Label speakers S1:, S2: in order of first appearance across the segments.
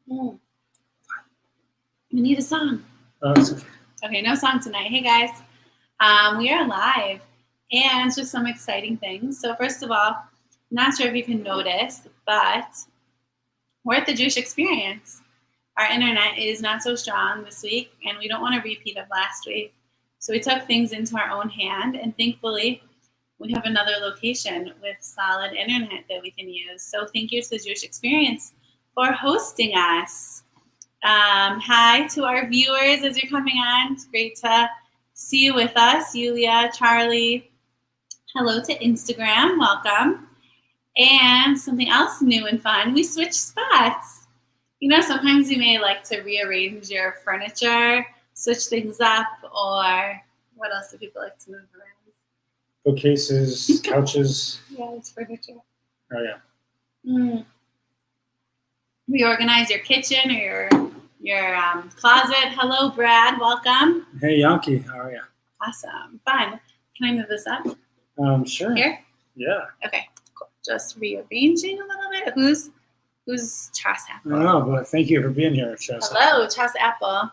S1: We need a song. Okay, no song tonight. Hey guys, we are live, and just some exciting things. So first of all, not sure if you can notice, but we're at the Jewish Experience. Our internet is not so strong this week, and we don't want a repeat of last week. So we took things into our own hand, and thankfully, we have another location with solid internet that we can use. So thank you to the Jewish Experience for hosting us. Hi to our viewers as you're coming on. It's great to see you with us. Yulia, Charlie, hello to Instagram. Welcome. And something else new and fun, we switched spots. You know, sometimes you may like to rearrange your furniture, switch things up, or what else do people like to move around?
S2: Bookcases, couches.
S1: Yeah, it's furniture.
S2: Oh, yeah.
S1: Reorganize your kitchen or your closet. Hello, Brad. Welcome.
S2: Hey, Yankee. How are you?
S1: Awesome. Fun. Can I move this up?
S2: Sure.
S1: Here?
S2: Yeah.
S1: Okay, cool. Just rearranging a little bit. Who's Chas Apple?
S2: I don't know, but thank you for being here, Chas.
S1: Hello, Chas Apple.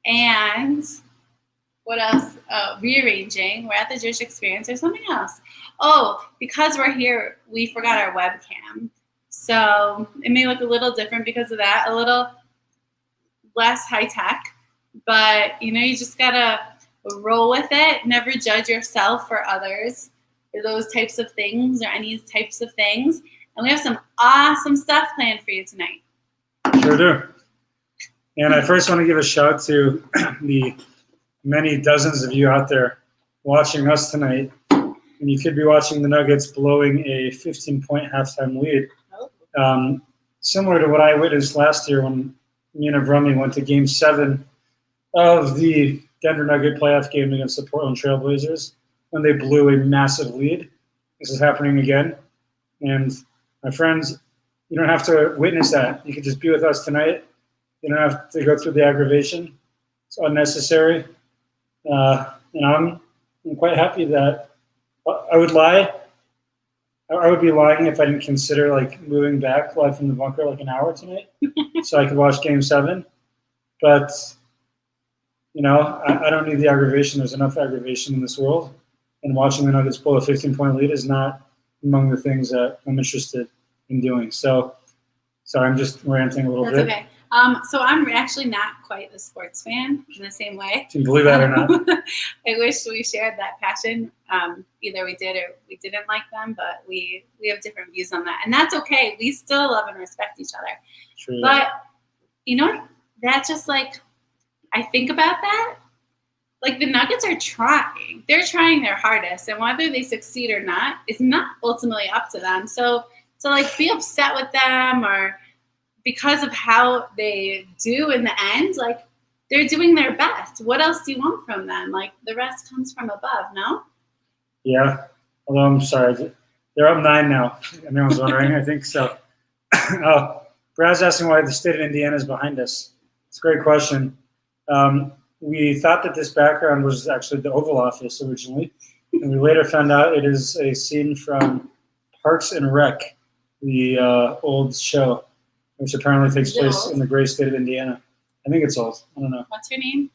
S1: And what else? Oh, rearranging. We're at the Jewish Experience. There's something else. Oh, because we're here, we forgot our webcam. So it may look a little different because of that, a little less high tech. But, you know, you just got to roll with it. Never judge yourself or others for those types of things or any types of things. And we have some awesome stuff planned for you tonight.
S2: Sure do. And I first want to give a shout to the many dozens of you out there watching us tonight. And you could be watching the Nuggets blowing a 15-point halftime lead. Similar to what I witnessed last year when me and Avrami went to Game 7 of the Denver Nugget playoff game against the Portland Trailblazers when they blew a massive lead. This is happening again. And my friends, you don't have to witness that. You can just be with us tonight. You don't have to go through the aggravation. It's unnecessary. I'm quite happy that I would lie. I would be lying if I didn't consider like moving back live from the bunker like an hour tonight so I could watch Game 7. But, you know, I don't need the aggravation. There's enough aggravation in this world. And watching the Nuggets blow a 15-point lead is not among the things that I'm interested in doing. So, sorry, I'm just ranting a little bit.
S1: That's okay. So I'm actually not quite a sports fan in the same way.
S2: Can you believe that or not?
S1: I wish we shared that passion. Either we did or we didn't like them, but we have different views on that. And that's okay. We still love and respect each other.
S2: True.
S1: But, you know, that's just like, I think about that. Like the Nuggets are trying. They're trying their hardest. And whether they succeed or not is not ultimately up to them. So to like be upset with them or because of how they do in the end, like they're doing their best. What else do you want from them? Like the rest comes from above, no?
S2: Yeah. Although I'm sorry, they're up 9 now. Everyone's wondering, I think so. Brad's asking why the state of Indiana is behind us. It's a great question. We thought that this background was actually the Oval Office originally, and we later found out it is a scene from Parks and Rec, the old show, which apparently takes place in the great state of Indiana. I think it's old. I don't know.
S1: What's her name?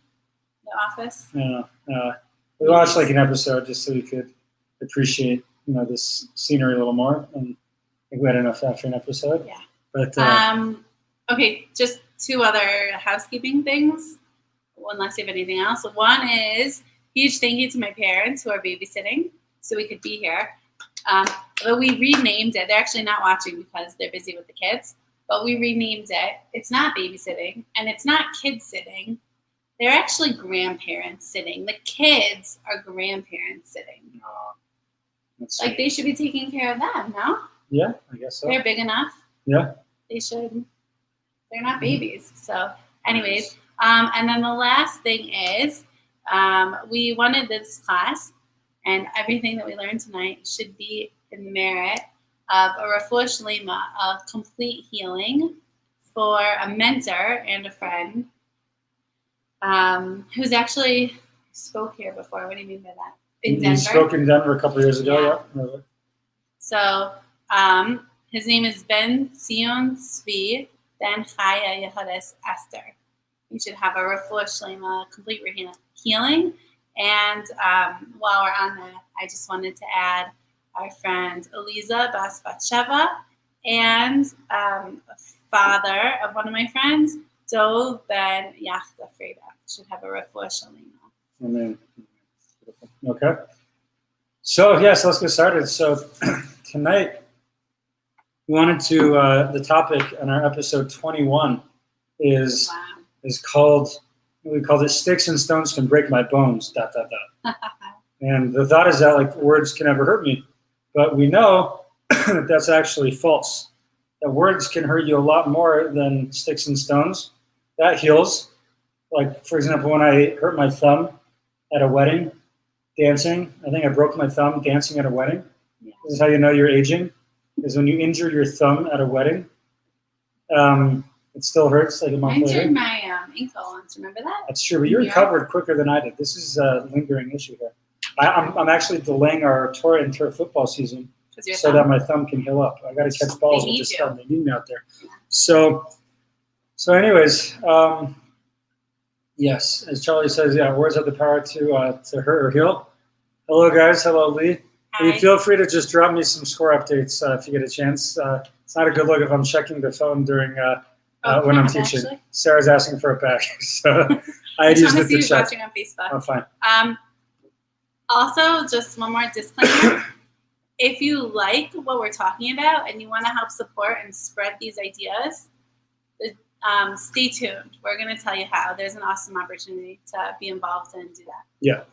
S1: The Office?
S2: I don't know. We watched like an episode just so we could appreciate, you know, this scenery a little more. And I think we had enough after an episode.
S1: Yeah.
S2: But
S1: okay, just 2 other housekeeping things, unless you have anything else. One is huge thank you to my parents who are babysitting so we could be here. But we renamed it. They're actually not watching because they're busy with the kids. But we renamed it. It's not babysitting, and it's not kids sitting. They're actually grandparents sitting. The kids are grandparents sitting. Like they should be taking care of them, no?
S2: Yeah, I guess so.
S1: They're big enough.
S2: Yeah.
S1: They should. They're not babies. So, anyways, and then the last thing is we wanted this class, and everything that we learned tonight should be in the merit of a reforged lama, a complete healing for a mentor and a friend who's actually spoke here before. What do you mean by that? In Denver?
S2: He spoke in Denver a couple of years ago. Yeah.
S1: So His name is Ben Sion Zvi Ben Chaya Yehudas Esther. You should have a reforged lama, complete healing. And while we're on that, I just wanted to add our friend Eliza Bas Batsheva and father of one of my friends, Dov Ben Yachta Freda. Should have a reforged lama.
S2: Amen. Okay. So, yes, let's get started. So, tonight, we wanted to, the topic in our episode 21 is called, we called it Sticks and Stones Can Break My Bones, ... And the thought is that, like, words can never hurt me. But we know that that's actually false. That words can hurt you a lot more than sticks and stones. That heals. Like, for example, when I hurt my thumb at a wedding, dancing, I think I broke my thumb dancing at a wedding. Yeah. This is how you know you're aging, is when you injure your thumb at a wedding. It still hurts like a month later.
S1: I injured my ankle once, remember that?
S2: That's true, but you recovered quicker than I did. This is a lingering issue here. I'm actually delaying our Torah and turf football season so that my thumb can heal up. I got to catch balls with this thumb. They need me out there. Yeah. So anyways, yes, as Charlie says, yeah, words have the power to hurt or heal. Hello, guys. Hello, Lee. Hi. Feel free to just drop me some score updates if you get a chance. It's not a good look if I'm checking the phone during when I'm teaching. Actually? Sarah's asking for it back, so I used it to check.
S1: Watching on Facebook.
S2: Oh, fine.
S1: Also, just one more disclaimer. If you like what we're talking about and you want to help support and spread these ideas, stay tuned. We're going to tell you how. There's an awesome opportunity to be involved and do that.
S2: Yeah.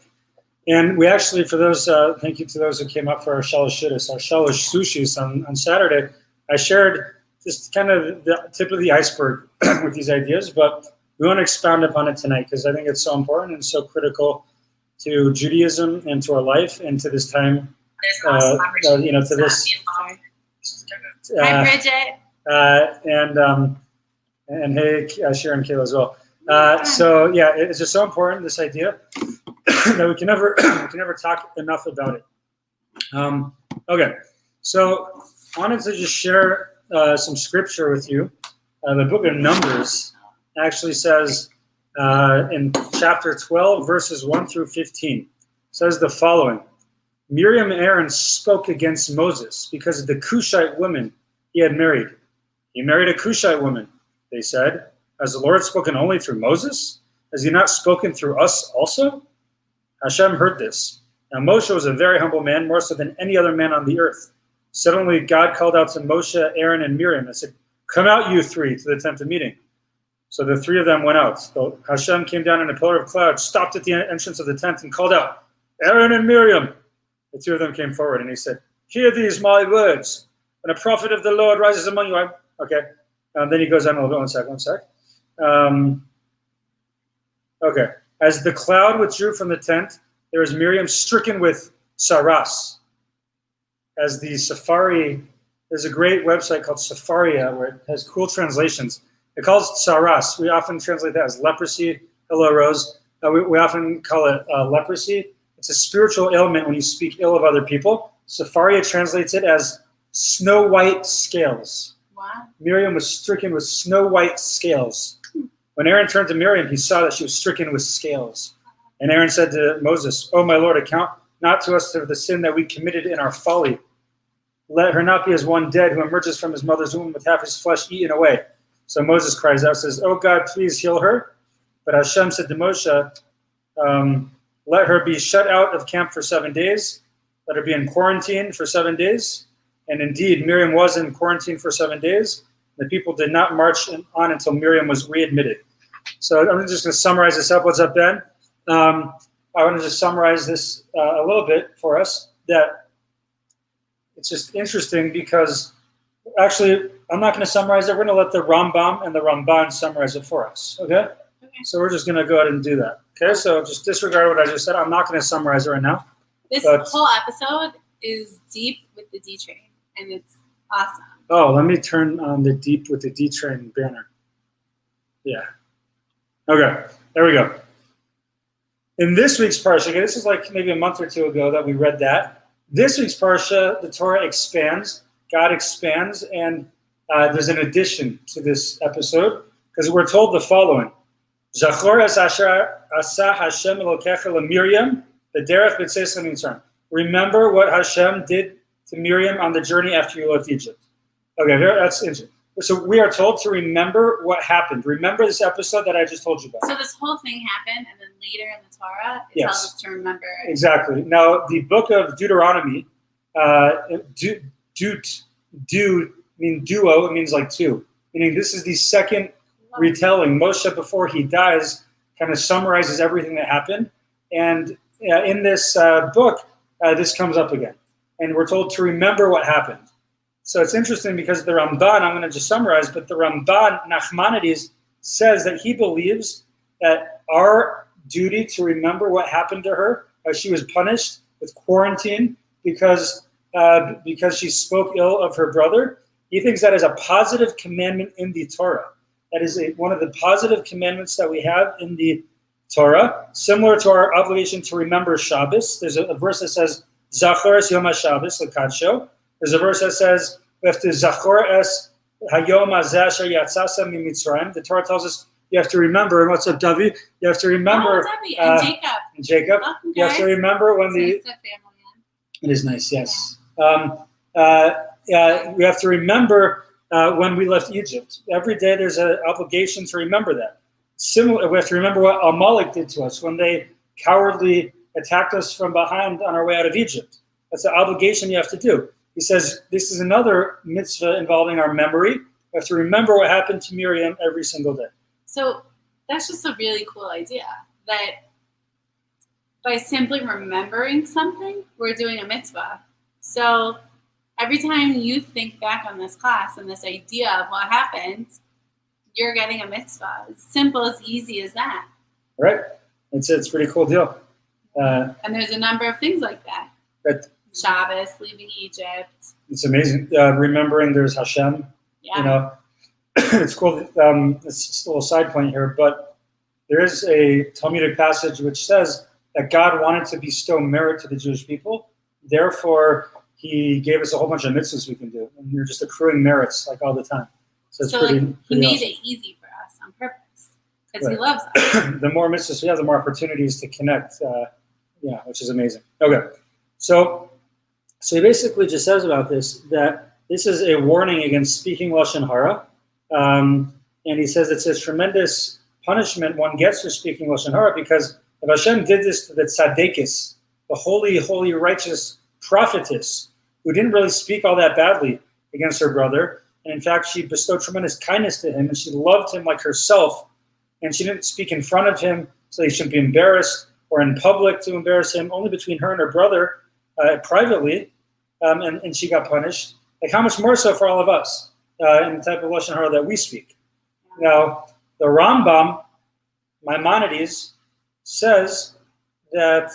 S2: And we actually, for those, thank you to those who came up for our Shalosh Shidduchos, our Shalosh Sushis on Saturday. I shared just kind of the tip of the iceberg with these ideas, but we want to expound upon it tonight because I think it's so important and so critical to Judaism and to our life and to this time, to this.
S1: Hi, Bridget.
S2: And hey, Sharon, Kayla as well. So yeah, it's just so important, this idea that we can never talk enough about it. Okay, so I wanted to just share some scripture with you. The book of Numbers actually says in chapter 12, verses 1 through 15, says the following. Miriam and Aaron spoke against Moses because of the Cushite woman he had married. He married a Cushite woman, they said. Has the Lord spoken only through Moses? Has he not spoken through us also? Hashem heard this. Now Moshe was a very humble man, more so than any other man on the earth. Suddenly God called out to Moshe, Aaron, and Miriam and said, "Come out, you three, to the tent of meeting." So the three of them went out. So Hashem came down in a pillar of cloud, stopped at the entrance of the tent, and called out, "Aaron and Miriam." The two of them came forward, and he said, "Hear these my words. When a prophet of the Lord rises among you," okay. Then he goes on a little bit. One sec. Okay. As the cloud withdrew from the tent, there was Miriam stricken with saras. As the Safari, there's a great website called Safaria where it has cool translations. It calls it saras. We often translate that as leprosy. Hello, Rose. We often call it leprosy. It's a spiritual ailment when you speak ill of other people. Safaria translates it as snow white scales.
S1: Wow.
S2: Miriam was stricken with snow white scales. When Aaron turned to Miriam, he saw that she was stricken with scales. And Aaron said to Moses, "Oh, my Lord, account not to us of the sin that we committed in our folly. Let her not be as one dead who emerges from his mother's womb with half his flesh eaten away." So Moses cries out, says, "Oh God, please heal her." But Hashem said to Moshe, "Let her be shut out of camp for 7 days. Let her be in quarantine for 7 days." And indeed, Miriam was in quarantine for 7 days. The people did not march on until Miriam was readmitted. So I'm just going to summarize this up. What's up, Ben? I want to just summarize this a little bit for us. That it's just interesting because actually, I'm not going to summarize it. We're going to let the Rambam and the Ramban summarize it for us. Okay? So we're just going to go ahead and do that. Okay? So just disregard what I just said. I'm not going to summarize it right now.
S1: This whole episode is deep with the D train, and it's awesome.
S2: Oh, let me turn on the Deep with the D train banner. Yeah. Okay. There we go. In this week's Parsha, okay, this is like maybe a month or two ago that we read that. This week's Parsha, the Torah expands God expands, and there's an addition to this episode, because we're told the following. Zachor es asher asa Hashem Elokecha leMiriam b'derech b'tzeis mitzrayim. Remember what Hashem did to Miriam on the journey after you left Egypt. Okay, that's interesting. So we are told to remember what happened. Remember this episode that I just told you about.
S1: So this whole thing happened, and then later in the Torah, it tells us to remember.
S2: Exactly. Now, the book of Deuteronomy, duo, it means like two. Meaning this is the second retelling. Moshe, before he dies, kind of summarizes everything that happened. And in this book, this comes up again. And we're told to remember what happened. So it's interesting because the Ramban, I'm going to just summarize, but the Ramban, Nachmanides, says that he believes that our duty to remember what happened to her, she was punished with quarantine because she spoke ill of her brother. He thinks that is a positive commandment in the Torah. That is one of the positive commandments that we have in the Torah, similar to our obligation to remember Shabbos. There's a verse that says, Zachor es Yom HaShabbos l'kadsho. There's a verse that says, we have to Zachor es Hayom hazeh asher yatzasa miMitzrayim. The Torah tells us you have to remember, and what's up, Davi? You have to remember.
S1: And Jacob.
S2: And Jacob.
S1: Welcome,
S2: you have to remember when
S1: it
S2: is nice, yes. We have to remember when we left Egypt. Every day there's an obligation to remember that. We have to remember what Amalek did to us when they cowardly attacked us from behind on our way out of Egypt. That's an obligation you have to do. He says this is another mitzvah involving our memory. We have to remember what happened to Miriam every single day.
S1: So that's just a really cool idea, that by simply remembering something, we're doing a mitzvah. So every time you think back on this class and this idea of what happened, you're getting a mitzvah. As simple, as easy as that.
S2: Right. It's a pretty cool deal.
S1: And there's a number of things like that. Shabbos, leaving Egypt.
S2: It's amazing. Remembering there's Hashem.
S1: Yeah.
S2: You know, it's cool. It's just a little side point here, but there is a Talmudic passage which says that God wanted to bestow merit to the Jewish people. Therefore, he gave us a whole bunch of mitzvahs we can do. And we're just accruing merits like all the time. So it's pretty
S1: he made
S2: awesome.
S1: it easy for us on purpose because he loves us.
S2: The more mitzvahs we have, the more opportunities to connect. Which is amazing. Okay. So he basically just says about this that this is a warning against speaking Lashon Hara. And he says it's a tremendous punishment one gets for speaking Lashon Hara, because if Hashem did this to the tzaddikus, the holy, righteous prophetess, who didn't really speak all that badly against her brother, and in fact, she bestowed tremendous kindness to him, and she loved him like herself, and she didn't speak in front of him so he shouldn't be embarrassed, or in public to embarrass him, only between her and her brother, privately, and she got punished. Like, how much more so for all of us in the type of Lashon Hara that we speak? Now, the Rambam, Maimonides, says that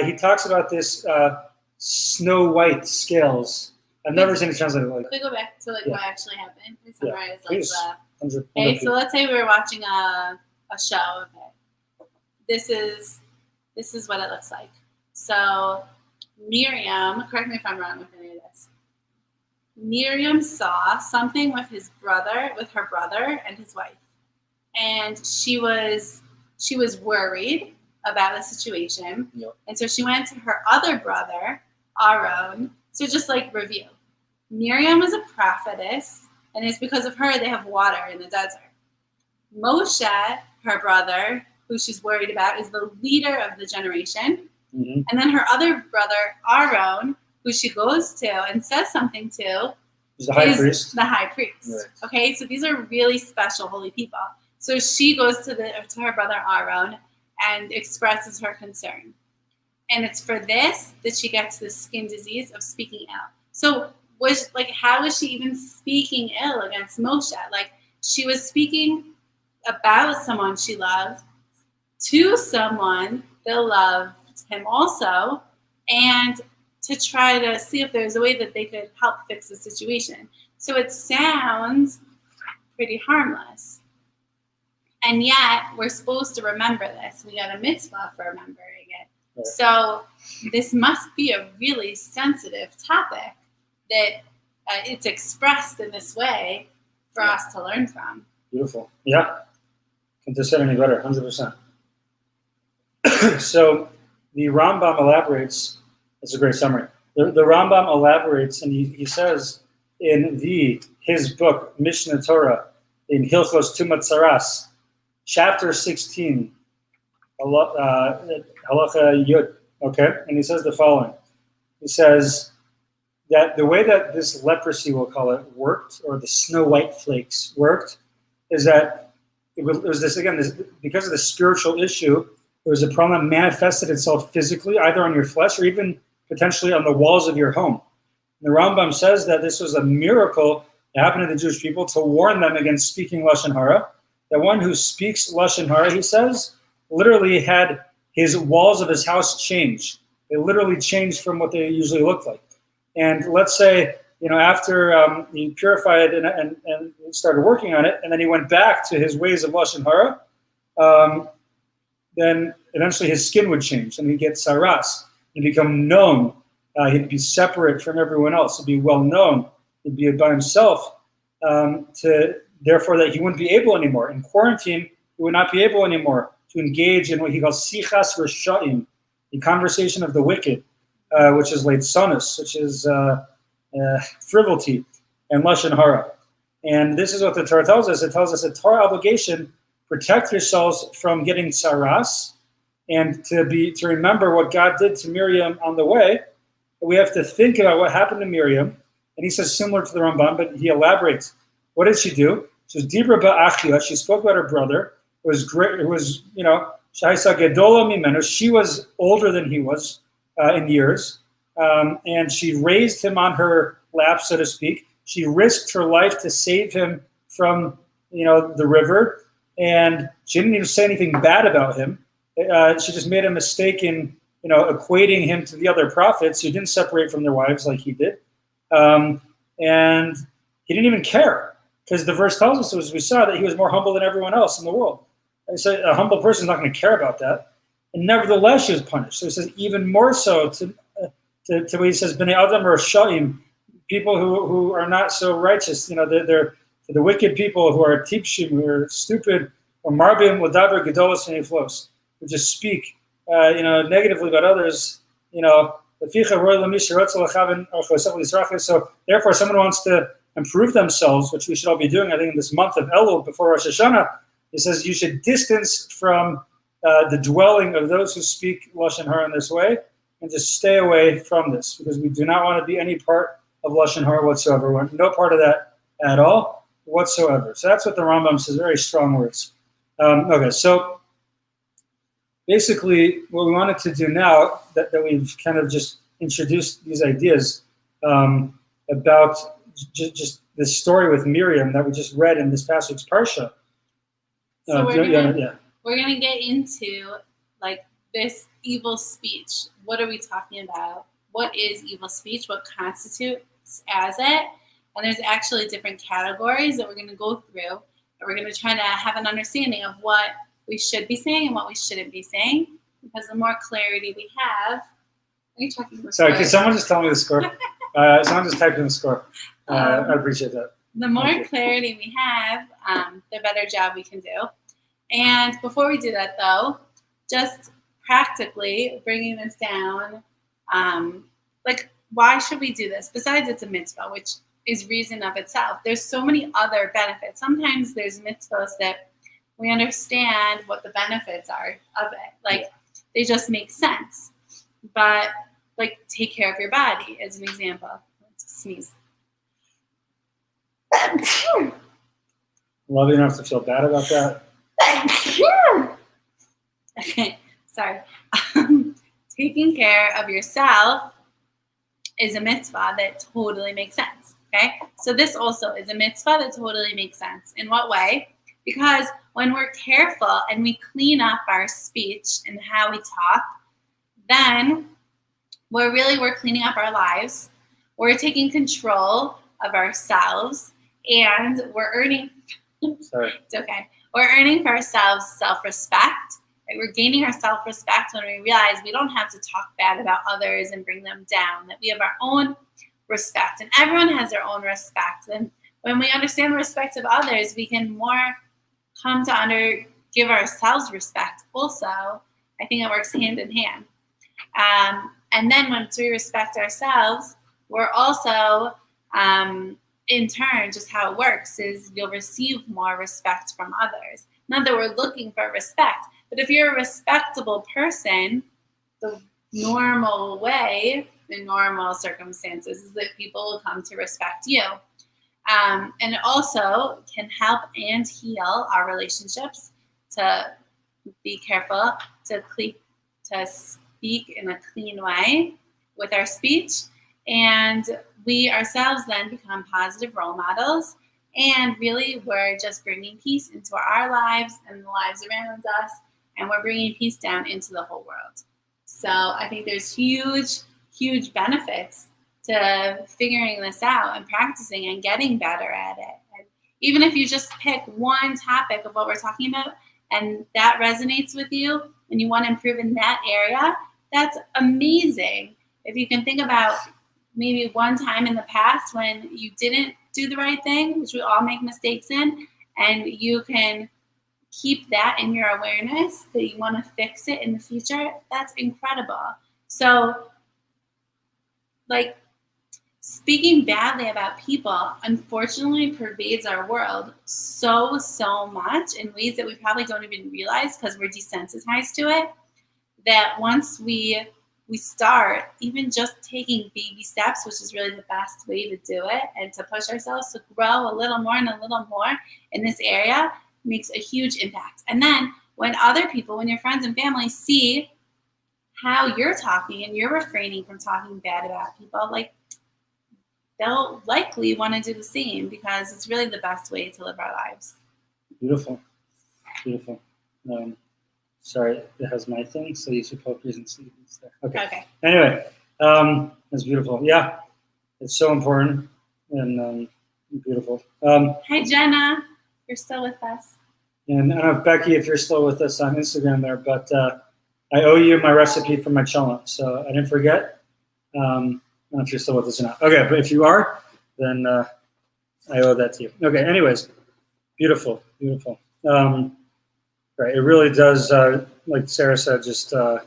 S2: he talks about this snow white scales. I've never seen it translated like that.
S1: Can we go back to what actually happened? We summarize
S2: Please.
S1: Okay, so let's say we were watching a show. Okay, this is what it looks like. So Miriam, correct me if I'm wrong with any of this. Miriam saw something with her brother and his wife, and she was worried about the situation.
S2: Yep. And
S1: so she went to her other brother, Aaron. So just like review, Miriam was a prophetess, and it's because of her they have water in the desert. Moshe, her brother, who she's worried about, is the leader of the generation.
S2: Mm-hmm.
S1: And then her other brother, Aaron, who she goes to and says something to,
S2: is the high priest.
S1: The high priest.
S2: Right.
S1: Okay, so these are really special holy people. So she goes to her brother Aaron and expresses her concern. And it's for this that she gets this skin disease of speaking ill. So how was she even speaking ill against Moshe? Like, she was speaking about someone she loved to someone that loved him also, and to try to see if there's a way that they could help fix the situation. So it sounds pretty harmless. And yet, we're supposed to remember this. We got a mitzvah for remembering it. So this must be a really sensitive topic that it's expressed in this way for us to learn from.
S2: Beautiful. Yeah. Couldn't have said any better, 100%. So the Rambam elaborates, that's a great summary. The Rambam elaborates, and he says in his book, Mishnah Torah, in Hilchos Tumat Saras, chapter 16, Halacha Yud, okay? And he says the following. He says that the way that this leprosy, we'll call it, worked, or the snow white flakes worked, is that it was this, again, because of the spiritual issue, it was a problem that manifested itself physically, either on your flesh or even potentially on the walls of your home. And the Rambam says that this was a miracle that happened to the Jewish people to warn them against speaking Lashon Hara. That one who speaks Lashon Hara, he says, literally had his walls of his house change. They literally changed from what they usually looked like. And let's say, after he purified and started working on it, and then he went back to his ways of Lashon Hara, then eventually his skin would change, and he'd get saras, and become known. He'd be separate from everyone else. He'd be well known. He'd be by himself, therefore that he wouldn't be able anymore. In quarantine, he would not be able anymore to engage in what he calls sichas resha'im, the conversation of the wicked, which is leitzanus, which is frivolity, and Lashon Hara. And this is what the Torah tells us. It tells us a Torah obligation: protect yourselves from getting saras, and to remember what God did to Miriam on the way. We have to think about what happened to Miriam. And he says similar to the Ramban, but he elaborates. What did she do? She was Dibra ba'achia. She spoke about her brother. It was great. It was, Shaisa gedola mimenu. She was older than he was in years. And she raised him on her lap, so to speak. She risked her life to save him from, the river. And she didn't even say anything bad about him. She just made a mistake in, equating him to the other prophets who didn't separate from their wives like he did. And he didn't even care, because the verse tells us, as we saw, that he was more humble than everyone else in the world. And so a humble person is not going to care about that. And nevertheless, she was punished. So he says even more so to what he says, Bnei Adam or Sha'im, people who are not so righteous. They're the wicked people who are tipshim, who are stupid, or marbim l'daber gedolos v'niflos, who just speak, negatively about others. So therefore, someone who wants to improve themselves, which we should all be doing, I think, in this month of Elul before Rosh Hashanah, he says you should distance from the dwelling of those who speak Lashon Hara in this way, and just stay away from this, because we do not want to be any part of Lashon Hara whatsoever. We're no part of that at all whatsoever. So that's what the Rambam says, very strong words. Okay, so basically what we wanted to do now, that we've kind of just introduced these ideas about just this story with Miriam that we just read in this past week's Parsha.
S1: So we're gonna get into this evil speech. What are we talking about? What is evil speech? What constitutes as it? And there's actually different categories that we're going to go through, and we're going to try to have an understanding of what we should be saying and what we shouldn't be saying, because the more clarity we have. Are you talking about? Sorry,
S2: can someone just tell me the score? Someone just type in the score. I appreciate that.
S1: The more clarity we have, the better job we can do. And before we do that, though, just practically bringing this down, why should we do this? Besides it's a mitzvah, which is reason of itself. There's so many other benefits. Sometimes there's mitzvahs that we understand what the benefits are of it. They just make sense. But, take care of your body, as an example. Let's sneeze.
S2: Love, you don't have to feel bad about that.
S1: Okay, sorry. Taking care of yourself is a mitzvah that totally makes sense, okay? So this also is a mitzvah that totally makes sense. In what way? Because when we're careful and we clean up our speech and how we talk, then we're cleaning up our lives. We're taking control of ourselves, and we're earning.
S2: Sorry.
S1: It's okay. We're earning for ourselves self-respect. Right? We're gaining our self-respect when we realize we don't have to talk bad about others and bring them down. That we have our own respect, and everyone has their own respect. And when we understand the respect of others, we can more come to give ourselves respect also. I think it works hand in hand. And then once we respect ourselves, we're also, in turn, just how it works is you'll receive more respect from others. Not that we're looking for respect, but if you're a respectable person, the normal way, in normal circumstances, is that people will come to respect you. And it also can help and heal our relationships, to be careful to speak in a clean way with our speech. And we ourselves then become positive role models. And really, we're just bringing peace into our lives and the lives around us. And we're bringing peace down into the whole world. So I think there's huge, huge benefits to figuring this out and practicing and getting better at it. And even if you just pick one topic of what we're talking about and that resonates with you and you want to improve in that area, that's amazing. If you can think about maybe one time in the past when you didn't do the right thing, which we all make mistakes in, and you can keep that in your awareness that you want to fix it in the future, that's incredible. So, like, speaking badly about people unfortunately pervades our world so much in ways that we probably don't even realize because we're desensitized to it, that once we start even just taking baby steps, which is really the best way to do it, and to push ourselves to grow a little more and a little more in this area, makes a huge impact. And then when other people, when your friends and family see how you're talking and you're refraining from talking bad about people, like, they'll likely want to do the same because it's really the best way to live our lives.
S2: Beautiful. Beautiful. Sorry, it has my thing, so you should poke yours and see it's there. Okay. Anyway, that's beautiful. Yeah, it's so important and beautiful.
S1: Hi, Jenna. You're still with us.
S2: And I don't know, Becky, if you're still with us on Instagram there, but I owe you my recipe for my cholent, so I didn't forget. I don't know if you're still with us or not. Okay, but if you are, then I owe that to you. Okay, anyways, beautiful, beautiful. Right, it really does, like Sarah said, just to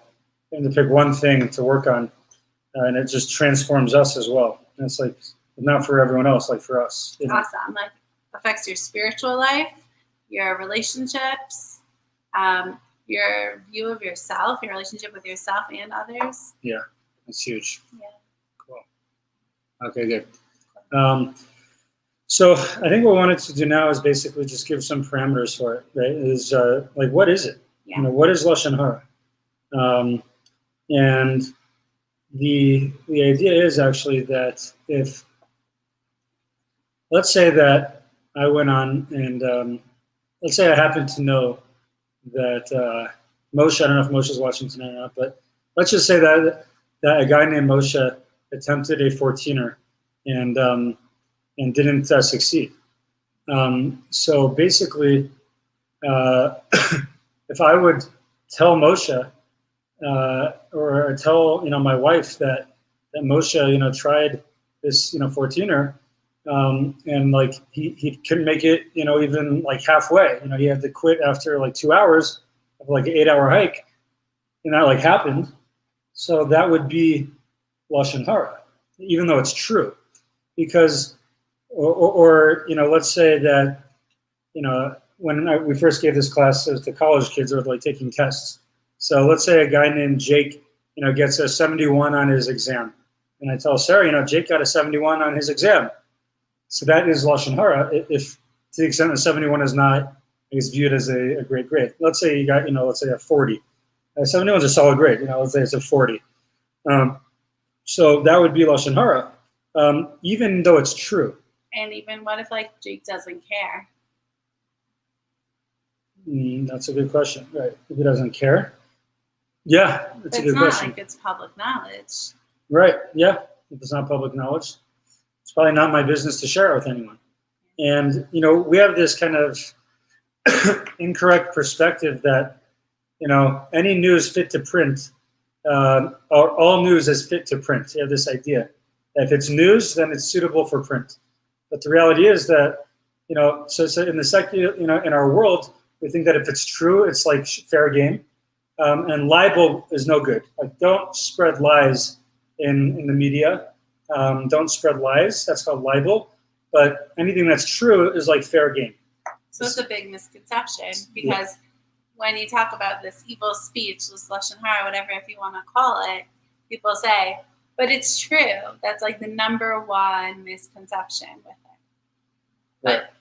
S2: pick one thing to work on, and it just transforms us as well. And it's like, not for everyone else, like for us. You know?
S1: Awesome. Like, affects your spiritual life, your relationships, your view of yourself, your relationship with yourself and others.
S2: Yeah, that's huge.
S1: Yeah.
S2: Cool. Okay, good. So I think what we wanted to do now is basically just give some parameters for it, right? Is like, what is it?
S1: Yeah.
S2: You know, what is Lashon Hara? And the idea is actually that if, let's say that I went on and let's say I happen to know that Moshe, I don't know if Moshe is watching tonight or not, but let's just say that a guy named Moshe attempted a 14er and didn't succeed. So basically, if I would tell Moshe or tell my wife that Moshe tried this 14er and like he couldn't make it even like halfway, he had to quit after like 2 hours of like an 8-hour hike, and that like happened. So that would be Lashon Hara, even though it's true, because or let's say that when we first gave this class to college kids who were like taking tests. So let's say a guy named Jake gets a 71 on his exam, and I tell Sarah, Jake got a 71 on his exam. So that is Lashon Hara, if to the extent that 71 is not viewed as a great grade. Let's say you got let's say a 40. 71 is a solid grade. Let's say it's a 40. So that would be Lashon Hara, even though it's true.
S1: And even what if like Jake doesn't care?
S2: That's a good question. Right. If he doesn't care. Yeah, that's a good question.
S1: It's not like it's public knowledge.
S2: Right. Yeah. If it's not public knowledge, it's probably not my business to share it with anyone. And, we have this kind of incorrect perspective that, any news fit to print, or all news is fit to print. You have this idea. If it's news, then it's suitable for print. But the reality is that, so in the secular, in our world, we think that if it's true, it's like fair game. And libel is no good. Like, don't spread lies in the media. Don't spread lies. That's called libel. But anything that's true is like fair game.
S1: So it's a big misconception, because when you talk about this evil speech, this lashon hara, whatever, if you want to call it, people say, but it's true. That's like the number one misconception with it. But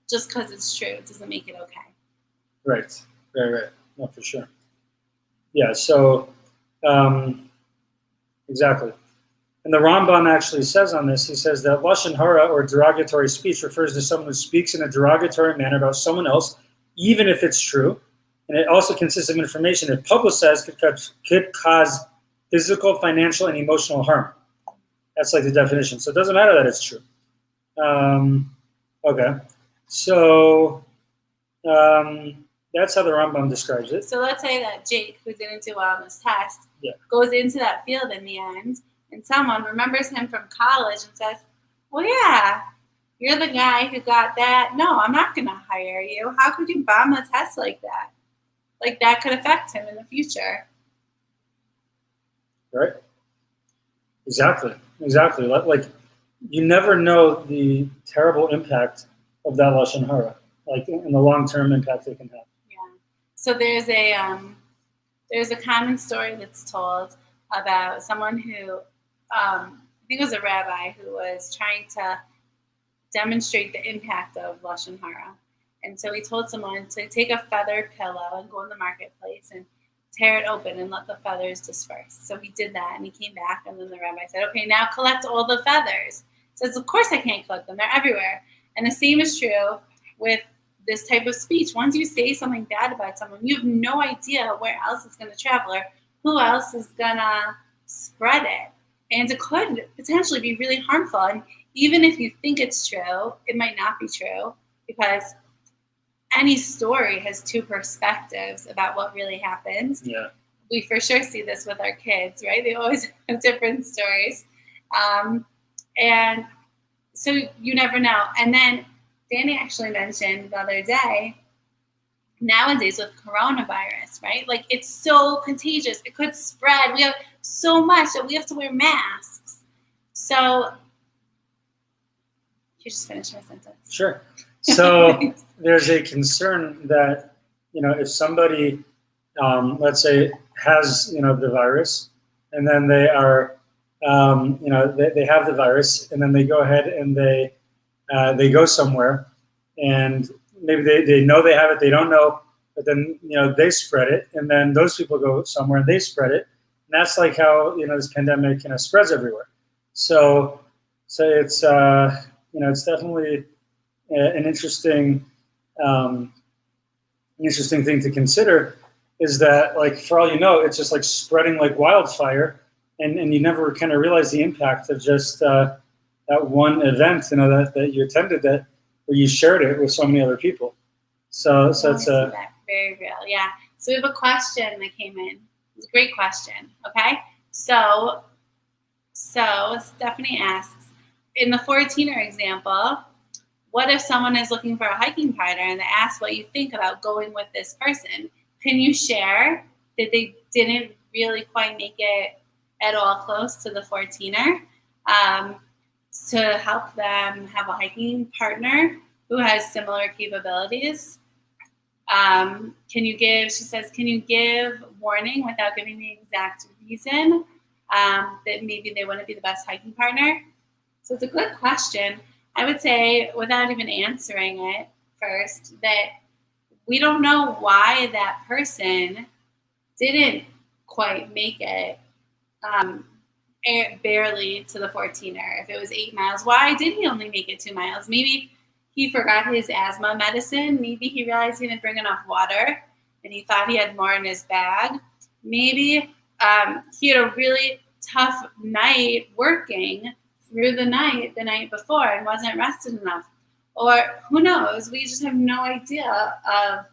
S1: just because it's true, it doesn't make it okay.
S2: Right. No, for sure. Yeah, so exactly. And the Rambam actually says on this, he says that lashon hara, or derogatory speech, refers to someone who speaks in a derogatory manner about someone else, even if it's true. And it also consists of information that publicized could cause physical, financial, and emotional harm. That's like the definition. So it doesn't matter that it's true. Okay. So that's how the Rambam describes it.
S1: So let's say that Jake, who didn't do well on this test, goes into that field in the end, and someone remembers him from college and says, well, yeah, you're the guy who got that. No, I'm not going to hire you. How could you bomb the test like that? Like, that could affect him in the future.
S2: Right. Exactly. Like, you never know the terrible impact of that lashon hara, like in the long-term impact it can have.
S1: Yeah. So there's a common story that's told about someone who, I think it was a rabbi, who was trying to demonstrate the impact of lashon hara. And so he told someone to take a feather pillow and go in the marketplace and tear it open and let the feathers disperse. So he did that, and he came back, and then the rabbi said, okay, now collect all the feathers. He says, of course I can't collect them. They're everywhere. And the same is true with this type of speech. Once you say something bad about someone, you have no idea where else it's going to travel or who else is going to spread it. And it could potentially be really harmful. And even if you think it's true, it might not be true, because any story has two perspectives about what really happened.
S2: Yeah.
S1: We for sure see this with our kids, right? They always have different stories. And so you never know. And then Danny actually mentioned the other day, nowadays with coronavirus, right? Like, it's so contagious. It could spread. We have so much that we have to wear masks. So you just finished my sentence.
S2: Sure. So there's a concern that, if somebody, let's say, has, the virus, and then they are, they have the virus, and then they go ahead and they go somewhere, and maybe they know they have it, they don't know, but then, they spread it, and then those people go somewhere and they spread it. And that's like how, this pandemic, spreads everywhere. So it's, it's definitely an interesting thing to consider, is that, like, for all you know, it's just like spreading like wildfire, and you never kind of realize the impact of just that one event, that you attended, where you shared it with so many other people. So it's
S1: very real, yeah. So we have a question that came in. It's a great question. Okay, so Stephanie asks, in the 14er example, what if someone is looking for a hiking partner and they ask what you think about going with this person? Can you share that they didn't really quite make it at all close to the 14er, to help them have a hiking partner who has similar capabilities? She says, can you give warning without giving the exact reason that maybe they wouldn't be the best hiking partner? So it's a good question. I would say, without even answering it first, that we don't know why that person didn't quite make it barely to the 14er. If it was 8 miles, why did he only make it 2 miles? Maybe he forgot his asthma medicine. Maybe he realized he didn't bring enough water and he thought he had more in his bag. Maybe he had a really tough night working through the night before and wasn't rested enough. Or who knows? We just have no idea of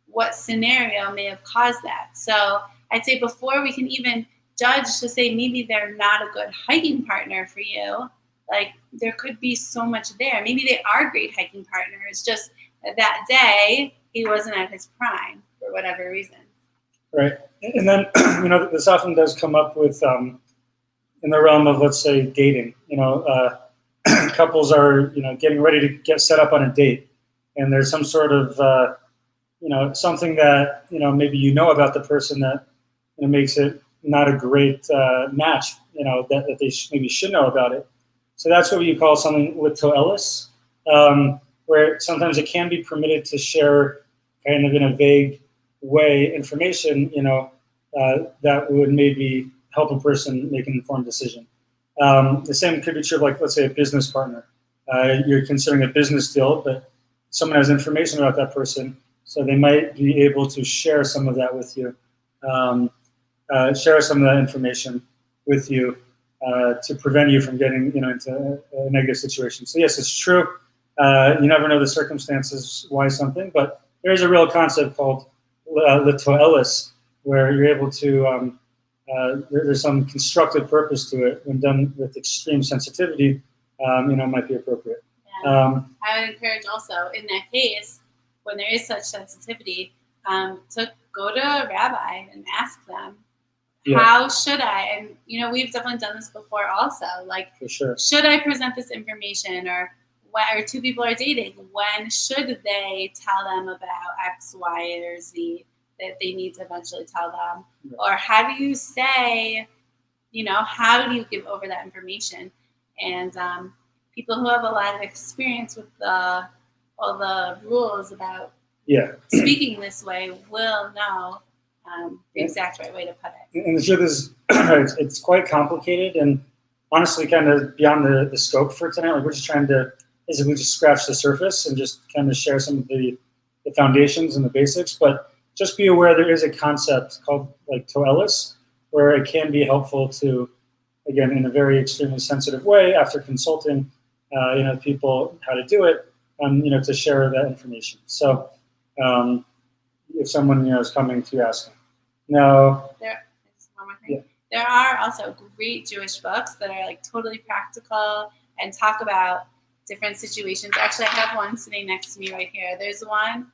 S1: what scenario may have caused that. So I'd say before we can even judge to say maybe they're not a good hiking partner for you. Like, there could be so much there. Maybe they are great hiking partners, just that day he wasn't at his prime for whatever reason.
S2: Right. And then, this often does come up with, in the realm of, let's say, dating. Couples are, getting ready to get set up on a date. And there's some sort of, something that, maybe about the person that makes it not a great match, that they maybe should know about it. So that's what you call something litoelis, where sometimes it can be permitted to share kind of in a vague way information, that would maybe help a person make an informed decision. The same could be true of, like, let's say, a business partner. You're considering a business deal, but someone has information about that person, so they might be able to share some of that with you, share some of that information with you to prevent you from getting, into a negative situation. So yes, it's true. You never know the circumstances why something, but there's a real concept called litoelis, where you're able to, there's some constructive purpose to it when done with extreme sensitivity, might be appropriate.
S1: Yeah. I would encourage also, in that case, when there is such sensitivity, to go to a rabbi and ask them, how should I? And, we've definitely done this before also. Like,
S2: for sure.
S1: Should I present this information? Or two people are dating, when should they tell them about X, Y, or Z that they need to eventually tell them? Right. Or how do you say, how do you give over that information? And people who have a lot of experience with all the rules about speaking this way will know the exact right way to put it.
S2: And the truth is, it's quite complicated and honestly kind of beyond the scope for tonight. Like, we're just trying to basically just scratch the surface and just kind of share some of the foundations and the basics. But just be aware there is a concept called, like, toelis, where it can be helpful to, again, in a very extremely sensitive way, after consulting, people how to do it, to share that information. So if someone, is coming to ask them. Now,
S1: there are also great Jewish books that are, like, totally practical and talk about different situations. Actually, I have one sitting next to me right here. There's one.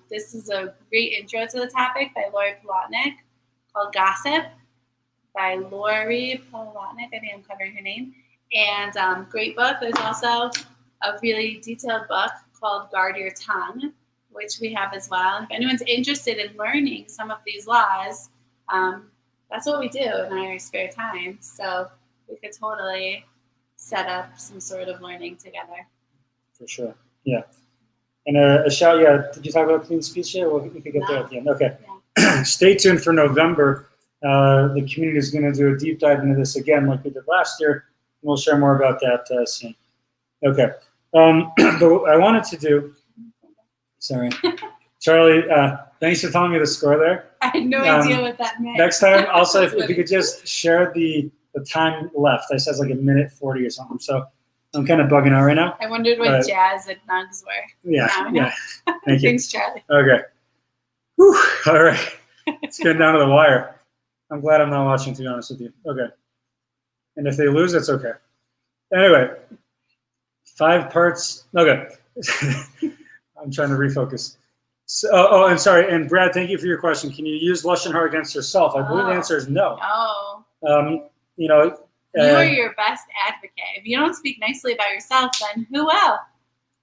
S1: This is a great intro to the topic by Lori Polotnik, called Gossip, by Lori Polotnik. I think I'm covering her name. And great book. There's also a really detailed book called Guard Your Tongue, which we have as well. If anyone's interested in learning some of these laws, that's what we do in our spare time. So we could totally set up some sort of learning together.
S2: For sure, yeah. And a shout, did you talk about clean speech yet? Well, we could get there at the end. Okay. Yeah. Stay tuned for November. The community is going to do a deep dive into this again like we did last year. And we'll share more about that soon. Okay. But I wanted to do, sorry. Charlie, thanks for telling me the score there.
S1: I had no idea what that meant.
S2: Next time, also, if you could just share the time left. I said it's like 1:40 or something. So I'm kind of bugging out right now.
S1: I wondered what jazz and nugs were.
S2: Yeah. Thank you.
S1: Thanks, Charlie.
S2: Okay. Whew. All right. It's getting down to the wire. I'm glad I'm not watching, to be honest with you. Okay. And if they lose, it's okay. Anyway, 5 parts. Okay. I'm trying to refocus. So, and sorry. And Brad, thank you for your question. Can you use Lashon Hara against yourself? I believe the answer is no.
S1: Oh. You are your best advocate. If you don't speak nicely about yourself, then who will?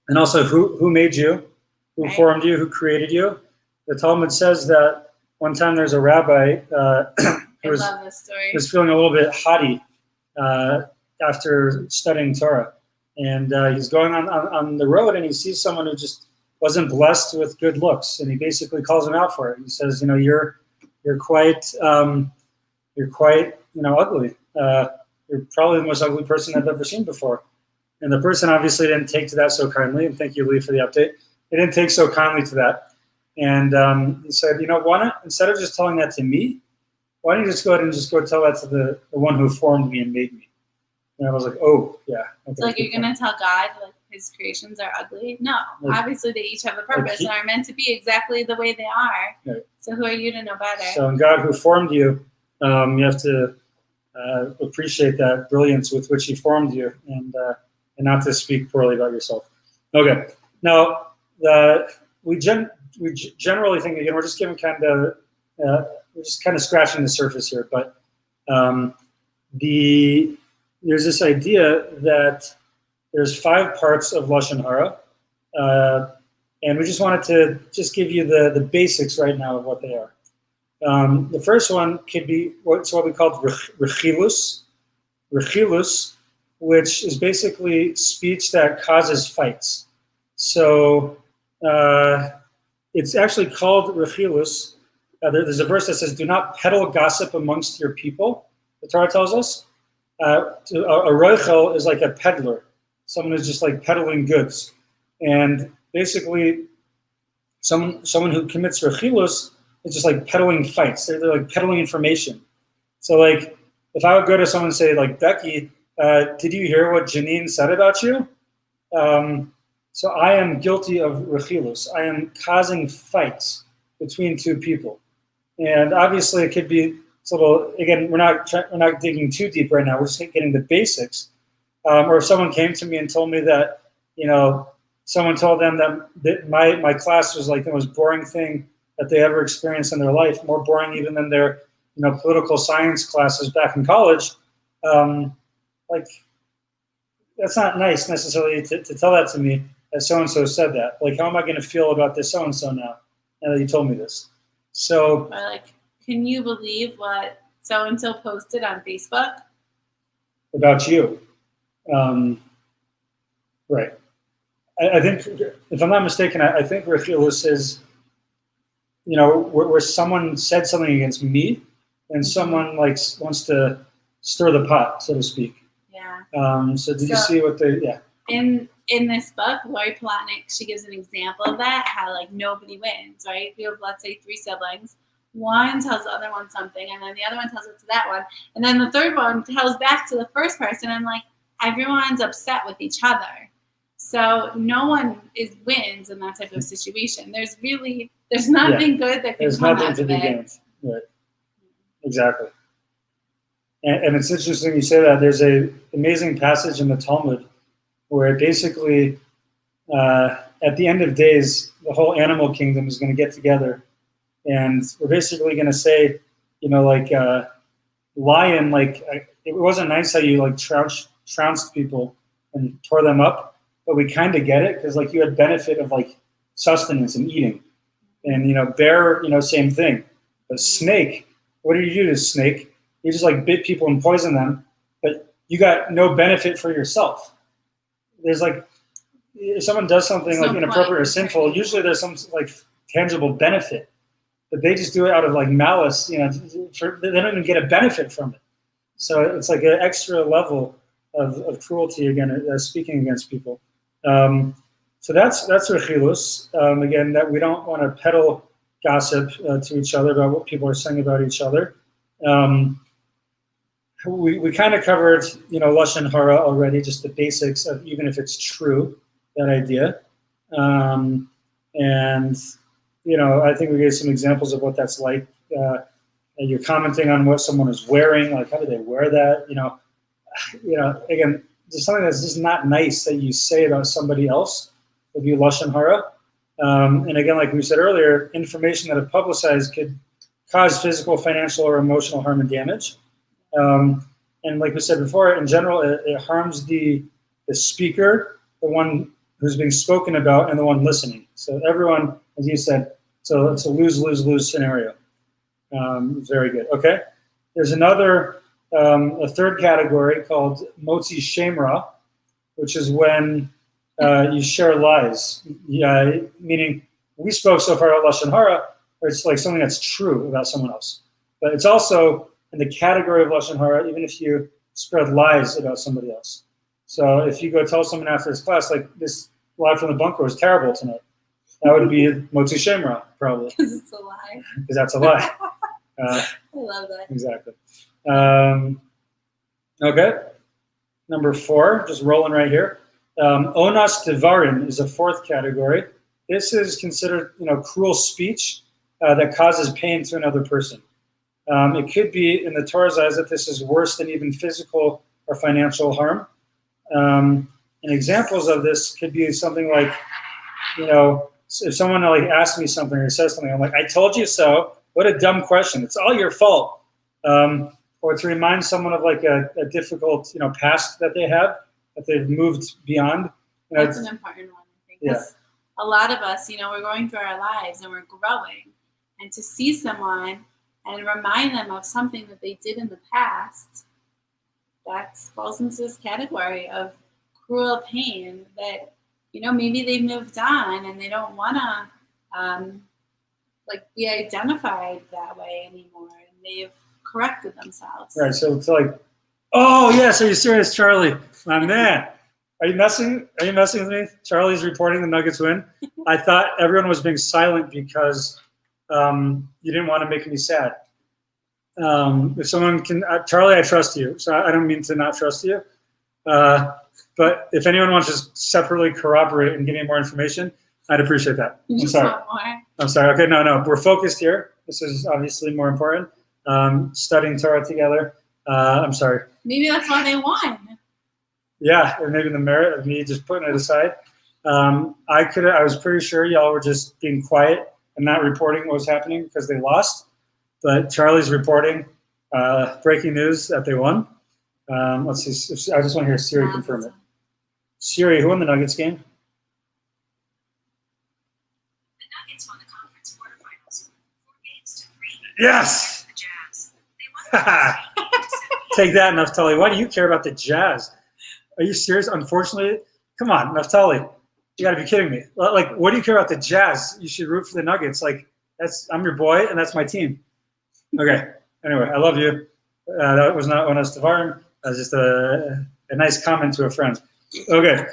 S2: And also, who made you? Who formed you? Who created you? The Talmud says that one time there's a rabbi who was feeling a little bit haughty after studying Torah. And he's going on the road, and he sees someone who just wasn't blessed with good looks. And he basically calls him out for it. He says, you're quite ugly. You're probably the most ugly person I've ever seen before. And the person obviously didn't take to that so kindly. And thank you, Lee, for the update. They didn't take so kindly to that. And he said, why not, instead of just telling that to me, why don't you just go ahead and just go tell that to the one who formed me and made me? And I was like, oh, yeah. Okay,
S1: so, you're going to tell God, his creations are ugly? No. Obviously, they each have a purpose and are meant to be exactly the way they are. Right. So who are you to know better?
S2: So God who formed you You have to appreciate that brilliance with which he formed you, and not to speak poorly about yourself. Okay. Now, we generally think, again, we're just giving we're just kind of scratching the surface here, but there's this idea that there's 5 parts of Lashon Hara, and we just wanted to just give you the basics right now of what they are. The first one could be what we call rechilus, which is basically speech that causes fights. So it's actually called rechilus. There's a verse that says, "Do not peddle gossip amongst your people." The Torah tells us a roichel is like a peddler, someone who's just like peddling goods, and basically someone who commits rechilus is just like peddling fights. They're like peddling information. So like if I would go to someone and say like, "Becky, did you hear what Janine said about you?" So I am guilty of rechilus. I am causing fights between 2 people, and obviously it could be a little. Again, we're not digging too deep right now. We're just getting the basics. Or if someone came to me and told me that, someone told them that my class was like the most boring thing that they ever experienced in their life, more boring even than their political science classes back in college. Like that's not nice necessarily to tell that to me, that so-and-so said that. Like, how am I going to feel about this so-and-so now that you told me this? So,
S1: or like, can you believe what so-and-so posted on Facebook?
S2: About you. Right. I think, if I'm not mistaken, I think rechilus is, where someone said something against me and someone wants to stir the pot, so to speak.
S1: Yeah.
S2: So did you see what
S1: in this book, Lori Plotnick, she gives an example of that, how nobody wins, right? You have, let's say, 3 siblings. One tells the other one something, and then the other one tells it to that one, and then the third one tells back to the first person, and everyone's upset with each other. So no one wins in that type of situation. There's nothing good that can come out of it. There's nothing to be gained.
S2: Right. Exactly. And it's interesting you say that. There's an amazing passage in the Talmud where basically, at the end of days, the whole animal kingdom is going to get together, and we're basically going to say, lion, it wasn't nice how you trounced people and tore them up, but we kind of get it because you had benefit of sustenance and eating, and bear, same thing. But snake, what do you do to snake? You just bit people and poison them, but you got no benefit for yourself. There's if someone does something inappropriate or sinful, usually there's some tangible benefit, but they just do it out of malice. They don't even get a benefit from it. So it's an extra level of cruelty again, speaking against people. So that's rechilus. Again, that we don't want to peddle gossip to each other about what people are saying about each other. We kind of covered, Lashon Hara already, just the basics of even if it's true, that idea. And, I think we gave some examples of what that's like. You're commenting on what someone is wearing, how do they wear that? Again, there's something that's just not nice that you say about somebody else would be Lashon Hara. And again, like we said earlier, information that if publicized could cause physical, financial, or emotional harm and damage. And like we said before, in general, it harms the speaker, the one who's being spoken about, and the one listening. So everyone, as you said, so it's a lose-lose-lose scenario. Very good. Okay. There's a third category called motzi shemra, which is when you share lies. Meaning, we spoke so far about Lashon Hara, where it's something that's true about someone else. But it's also in the category of Lashon Hara, even if you spread lies about somebody else. So if you go tell someone after this class, this lie from the bunker was terrible tonight, that would be motzi shemra, probably.
S1: Because it's a lie.
S2: Because that's a lie.
S1: I love that.
S2: Exactly. Okay. Number 4, just rolling right here. Onas devarim is a 4th category. This is considered, cruel speech that causes pain to another person. It could be in the Torah's eyes that this is worse than even physical or financial harm. And examples of this could be something like, if someone like asks me something or says something, I'm like, I told you so. What a dumb question. It's all your fault. Or to remind someone of like a difficult, past that they have, that they've moved beyond.
S1: That's an important one, I think. Yeah. A lot of us, we're going through our lives and we're growing. And to see someone and remind them of something that they did in the past, that falls into this category of cruel pain that, maybe they've moved on and they don't want to be identified that way anymore. And they've corrected themselves.
S2: Right. So it's like, oh, yes. Are you serious, Charlie? My man. Are you messing with me? Charlie's reporting the Nuggets win. I thought everyone was being silent because you didn't want to make me sad. If someone can, Charlie, I trust you. So I don't mean to not trust you. But if anyone wants to just separately corroborate and give me more information, I'd appreciate that.
S1: I'm sorry.
S2: I'm sorry. Okay, no. We're focused here. This is obviously more important. Studying Torah together. I'm sorry.
S1: Maybe that's why they won.
S2: Yeah, and maybe the merit of me just putting it aside. I was pretty sure y'all were just being quiet and not reporting what was happening because they lost. But Charlie's reporting breaking news that they won. Let's see. I just want to hear Siri confirm it. Siri, who won the Nuggets game?
S3: The Nuggets won the conference quarterfinals 4-3.
S2: Yes.
S3: The Jazz. They won the
S2: Take that, Naftali. Why do you care about the Jazz? Are you serious? Unfortunately, come on, Naftali. You got to be kidding me. Like, what do you care about the Jazz? You should root for the Nuggets. Like, I'm your boy, and that's my team. Okay. Anyway, I love you. That was not Onas Tavarim. That was just a nice comment to a friend. Okay.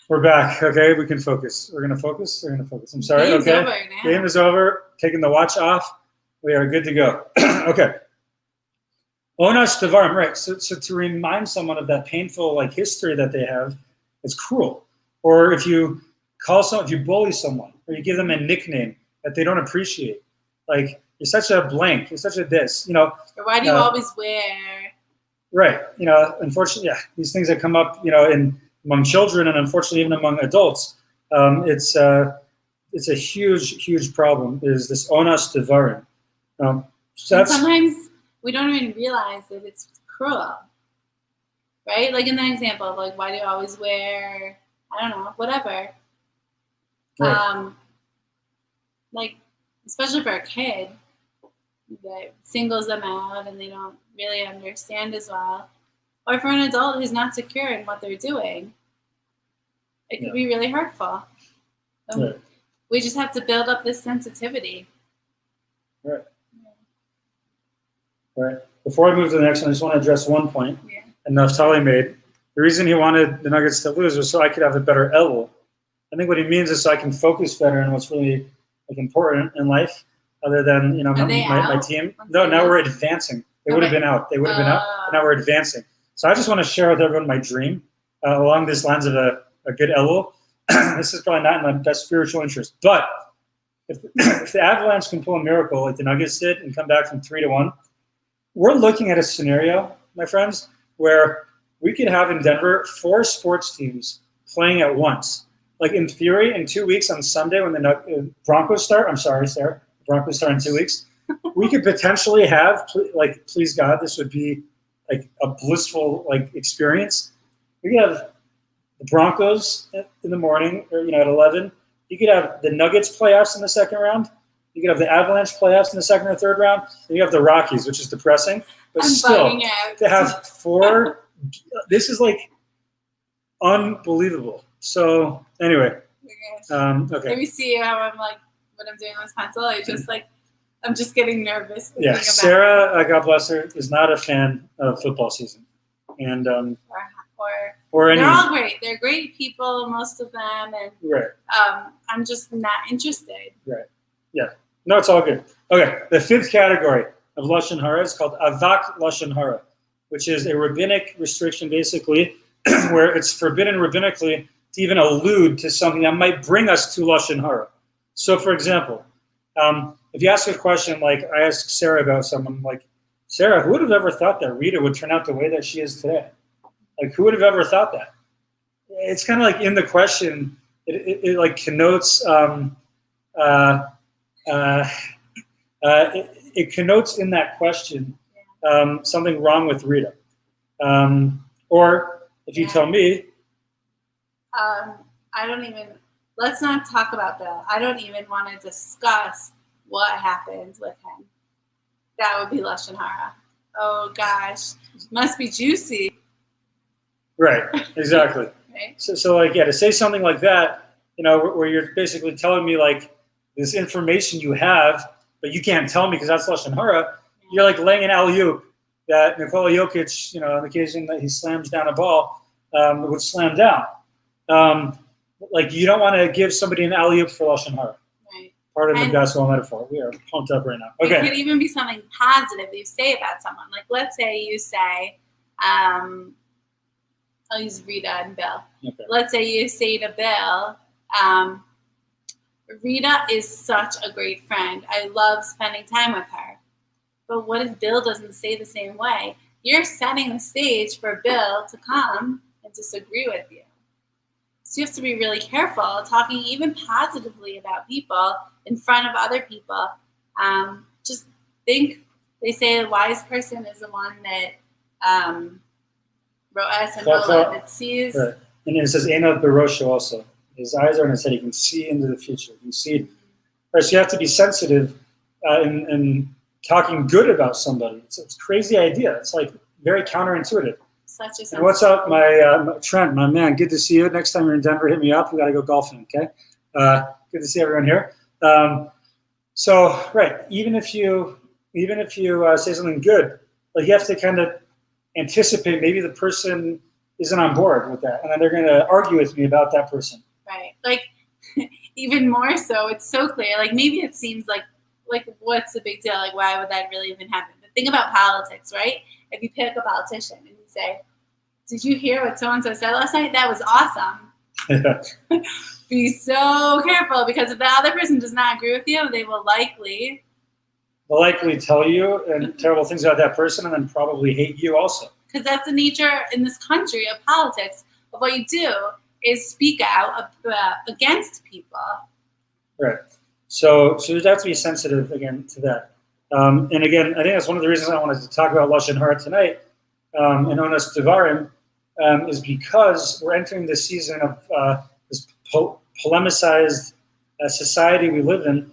S2: We're back. Okay, we can focus. We're gonna focus. I'm sorry.
S1: Game's
S2: okay.
S1: Over now.
S2: Game is over. Taking the watch off. We are good to go. Okay. Onas Tavarim, right? So to remind someone of that painful history that they have, it's cruel. Or if you bully someone, or you give them a nickname that they don't appreciate, like you're such a blank, you're such a this,
S1: Or why do you always wear?
S2: Right. Unfortunately, these things that come up, among children and unfortunately even among adults, it's a huge, huge problem. Is this Onas Tavarim?
S1: Sometimes we don't even realize that it's cruel, right? Like in that example, why do you always wear? I don't know, whatever.
S2: Right.
S1: Especially for a kid, that singles them out and they don't really understand as well. Or for an adult who's not secure in what they're doing, it could be really hurtful.
S2: Right.
S1: We just have to build up this sensitivity.
S2: Right. Right. Before I move to the next one, I just want to address one point that Naftali made. The reason he wanted the Nuggets to lose was so I could have a better elul. I think what he means is so I can focus better on what's really important in life, other than my team. No, now we're advancing. They would have been out. They would have been out. But now we're advancing. So I just want to share with everyone my dream along these lines of a good elul. This is probably not in my best spiritual interest, but if the Avalanche can pull a miracle like the Nuggets did and come back from 3-1, we're looking at a scenario, my friends, where we could have in Denver 4 sports teams playing at once. Like in theory, in 2 weeks on Sunday when the Broncos start, I'm sorry, Sarah, the Broncos start in 2 weeks, we could potentially have, please God, this would be like a blissful experience. We could have the Broncos in the morning, or at 11. You could have the Nuggets playoffs in the second round. You could have the Avalanche playoffs in the second or third round. Then you have the Rockies, which is depressing, but still to have 4. This is unbelievable. So anyway, okay.
S1: Let me see how I'm what I'm doing on this pencil. I'm just getting nervous.
S2: Yeah, Sarah, God bless her, is not a fan of football season, and or any.
S1: They're all great. They're great people, most of them, and
S2: right.
S1: I'm just not interested.
S2: Right. Yeah. No, it's all good. Okay. The 5th category of lashon hara is called avak lashon hara, which is a rabbinic restriction, basically, where it's forbidden rabbinically to even allude to something that might bring us to lashon hara. So, for example, if you ask a question like I asked Sarah about someone, like, Sarah, who would have ever thought that Rita would turn out the way that she is today? Like, who would have ever thought that? It's kind of like in the question, it like connotes it connotes in that question something wrong with Rita. Or if you tell me,
S1: let's not talk about Bill. I don't even want to discuss what happens with him. That would be Lashon Hara. Oh gosh, must be juicy.
S2: Right, exactly.
S1: Right?
S2: So like, yeah, to say something like that, where you're basically telling me like this information you have, but you can't tell me because that's Lashon Hara, you're like laying an alley-oop that Nikola Jokic, on the occasion that he slams down a ball, would slam down. Like, you don't want to give somebody an alley-oop for Lashon Hara.
S1: Right.
S2: Part of the basketball metaphor. We are pumped up right now. Okay.
S1: It could even be something positive you say about someone. Like, let's say you say, I'll use Rita and Bill. Okay. Let's say you say to Bill, Rita is such a great friend. I love spending time with her. But what if Bill doesn't say the same way? You're setting the stage for Bill to come and disagree with you. So you have to be really careful talking even positively about people in front of other people. Just think, they say a wise person is the one that ro'es and nola, that sees.
S2: Right. And it says Einav Barosha also. His eyes are in his head. He can see into the future. He can see. Right, so you have to be sensitive in talking good about somebody. It's a crazy idea. It's like very counterintuitive. And what's up, my Trent, my man? Good to see you. Next time you're in Denver, hit me up. We got to go golfing, okay? Good to see everyone here. So, right, even if you say something good, like, you have to kind of anticipate maybe the person isn't on board with that, and then they're going to argue with me about that person.
S1: Right. Like, even more so, it's so clear. Like, maybe it seems like what's the big deal? Like, why would that really even happen? But think about politics, right? If you pick a politician and you say, did you hear what so-and-so said last night? That was awesome. Be so careful, because if the other person does not agree with you, they will likely
S2: tell you and terrible things about that person, and then probably hate you also.
S1: Because that's the nature in this country of politics. Of what you do is speak out against people. Right.
S2: So you have to be sensitive again to that. And again, I think that's one of the reasons I wanted to talk about Lashon Hara tonight, and Onas Devarim, is because we're entering the season of this polemicized society we live in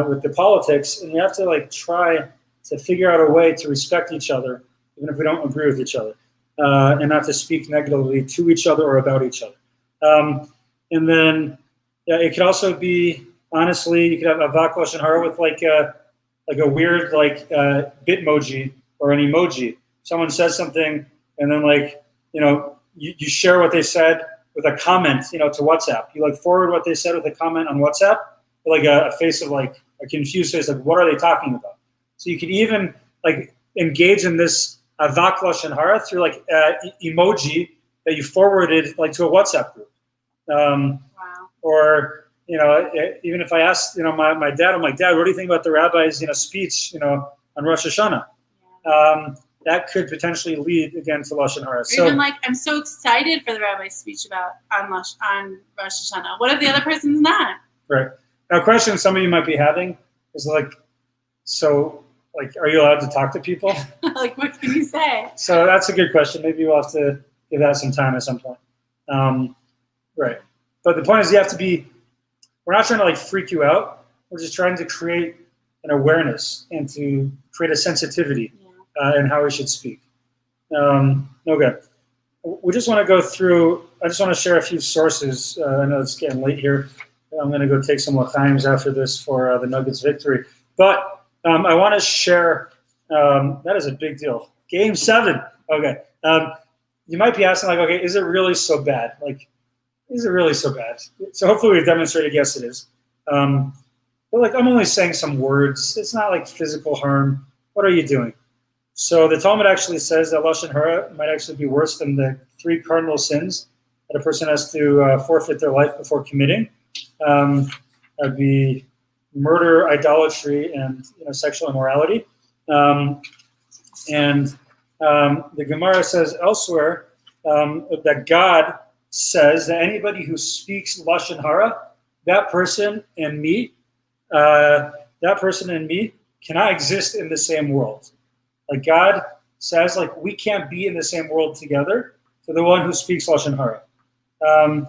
S2: with the politics, and we have to try to figure out a way to respect each other, even if we don't agree with each other, and not to speak negatively to each other or about each other. And then it could also be, honestly, you could have a Avak Lashon Hara with a weird Bitmoji or an emoji. Someone says something, and then you share what they said with a comment, to WhatsApp. You forward what they said with a comment on WhatsApp, with a face of a confused face, what are they talking about? So you could even engage in this Avak Lashon Hara through emoji that you forwarded to a WhatsApp group.
S1: Wow.
S2: Or even if I asked my dad, I'm like, Dad, what do you think about the rabbi's speech on Rosh Hashanah?
S1: Yeah.
S2: That could potentially lead again to Lashon Hara.
S1: So, even I'm so excited for the rabbi's speech on Rosh Hashanah. What if the other person's not?
S2: Right. Now, a question some of you might be having is are you allowed to talk to people?
S1: What can you say?
S2: So that's a good question. Maybe we'll have to give that some time at some point. Right. But the point is, you have to be. We're not trying to freak you out. We're just trying to create an awareness and to create a sensitivity in how we should speak. Okay. We just want to go through. I just want to share a few sources. I know it's getting late here. I'm going to go take some l'chaims after this for the Nuggets victory. But I want to share. That is a big deal. Game 7. Okay. You might be asking, okay, is it really so bad? Is it really so bad? So hopefully we've demonstrated, yes, it is. But I'm only saying some words. It's not physical harm. What are you doing? So the Talmud actually says that Lashon Hara might actually be worse than the 3 cardinal sins that a person has to forfeit their life before committing. That'd be murder, idolatry, and sexual immorality. The Gemara says elsewhere that God says that anybody who speaks lashon hara, that person and me cannot exist in the same world. Like God says, like we can't be in the same world together for the one who speaks lashon hara.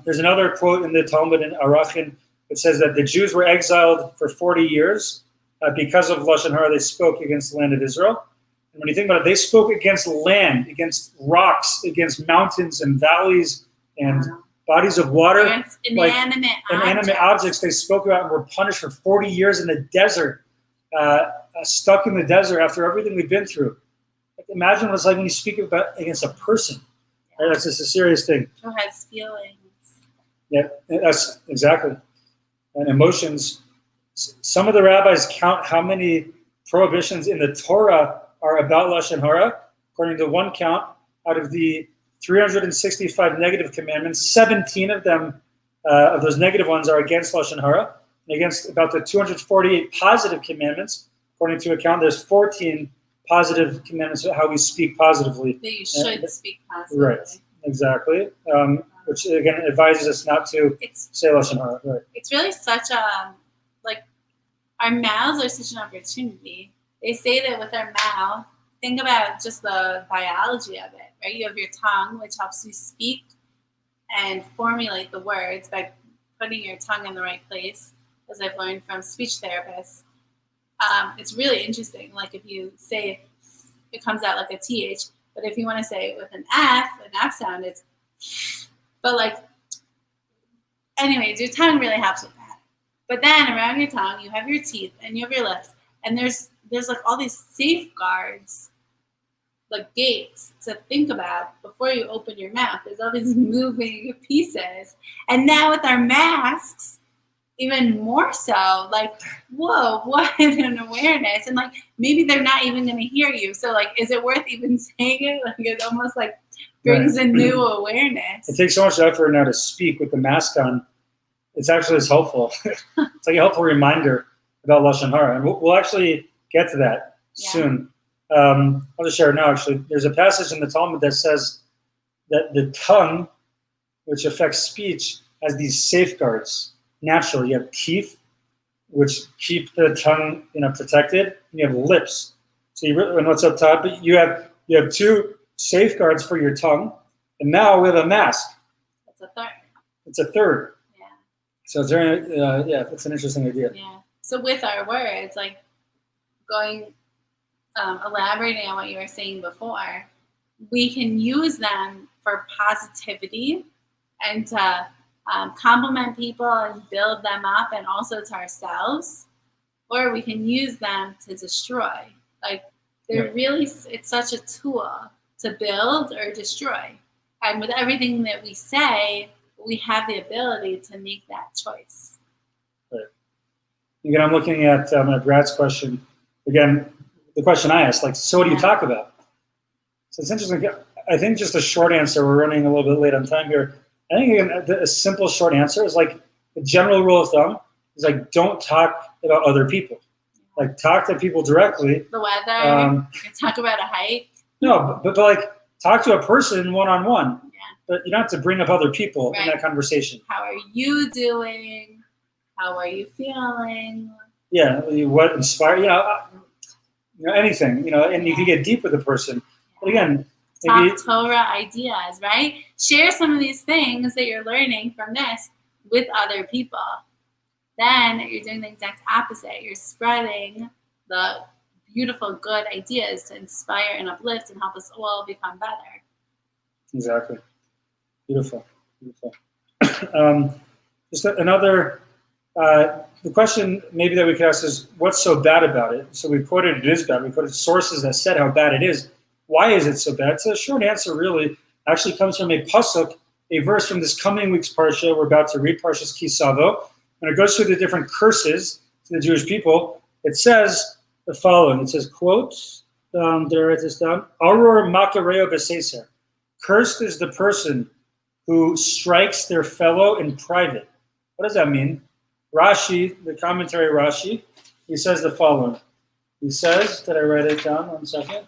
S2: There's another quote in the Talmud in Arachin that says that the Jews were exiled for 40 years because of lashon hara. They spoke against the land of Israel. And when you think about it, they spoke against land, against rocks, against mountains and valleys and bodies of water.
S1: Against inanimate
S2: objects they spoke about and were punished for 40 years in the desert, stuck in the desert after everything we've been through. Like, imagine what it's like when you speak against a person. Right? That's just a serious thing.
S1: Who has feelings.
S2: Yeah, that's exactly. And emotions. Some of the rabbis count how many prohibitions in the Torah are about lashon hara. According to one count, out of the 365 negative commandments, 17 of them, of those negative ones, are against lashon hara. And against about the 248 positive commandments, according to a count, there's 14 positive commandments about how we speak positively.
S1: That you should speak positively.
S2: Right, exactly. Which again advises us not to say lashon hara. Right.
S1: It's really such a our mouths are such an opportunity. They say that with our mouth, think about just the biology of it, right? You have your tongue, which helps you speak and formulate the words by putting your tongue in the right place, as I've learned from speech therapists. It's really interesting. Like if you say it comes out like a TH, but if you want to say it with an F sound, it's. But anyways, your tongue really helps with that. But then around your tongue, you have your teeth and you have your lips, and there's like all these safeguards, like gates to think about before you open your mouth. There's all these moving pieces. And now with our masks, even more so, like, whoa, what an awareness. And maybe they're not even going to hear you. So is it worth even saying it? It almost brings a new awareness.
S2: It takes so much effort now to speak with the mask on. It's actually as helpful. It's like a helpful reminder about lashon hara. And we'll actually get to that soon. I'll just share it now, actually. There's a passage in the Talmud that says that the tongue, which affects speech, has these safeguards. Naturally, you have teeth, which keep the tongue protected, and you have lips. So you really know what's up top, but you have two safeguards for your tongue, and now we have a mask.
S1: That's a third.
S2: It's a third.
S1: Yeah.
S2: So it's very, that's an interesting idea.
S1: Yeah. So with our words, elaborating on what you were saying before, we can use them for positivity and to compliment people and build them up, and also to ourselves, or we can use them to destroy. It's such a tool to build or destroy. And with everything that we say, we have the ability to make that choice.
S2: Right. Again, I'm looking at my Brad's question. Again, the question I asked, so what do you talk about? So it's interesting. I think just a short answer, we're running a little bit late on time here. I think a simple short answer is the general rule of thumb is don't talk about other people. Talk to people directly.
S1: The weather, talk about a hike.
S2: No, but talk to a person one-on-one. Yeah. But you don't have to bring up other people in that conversation.
S1: How are you doing? How are you feeling?
S2: Yeah, what inspired, anything, and you can get deep with the person. But again,
S1: maybe Torah ideas, right? Share some of these things that you're learning from this with other people. Then you're doing the exact opposite. You're spreading the beautiful, good ideas to inspire and uplift and help us all become better.
S2: Exactly. Beautiful. Just another, the question maybe that we could ask is, what's so bad about it? So we quoted it is bad. We quoted sources that said how bad it is. Why is it so bad? So the short answer really actually comes from a pasuk, a verse from this coming week's parsha. We're about to read Parshas Ki Savo. When it goes through the different curses to the Jewish people, it says the following. It says, quote, did I write this down? Aror makareo beseser. Cursed is the person who strikes their fellow in private. What does that mean? Rashi, the commentary Rashi, he says the following. He says, did I write it down? 1 second.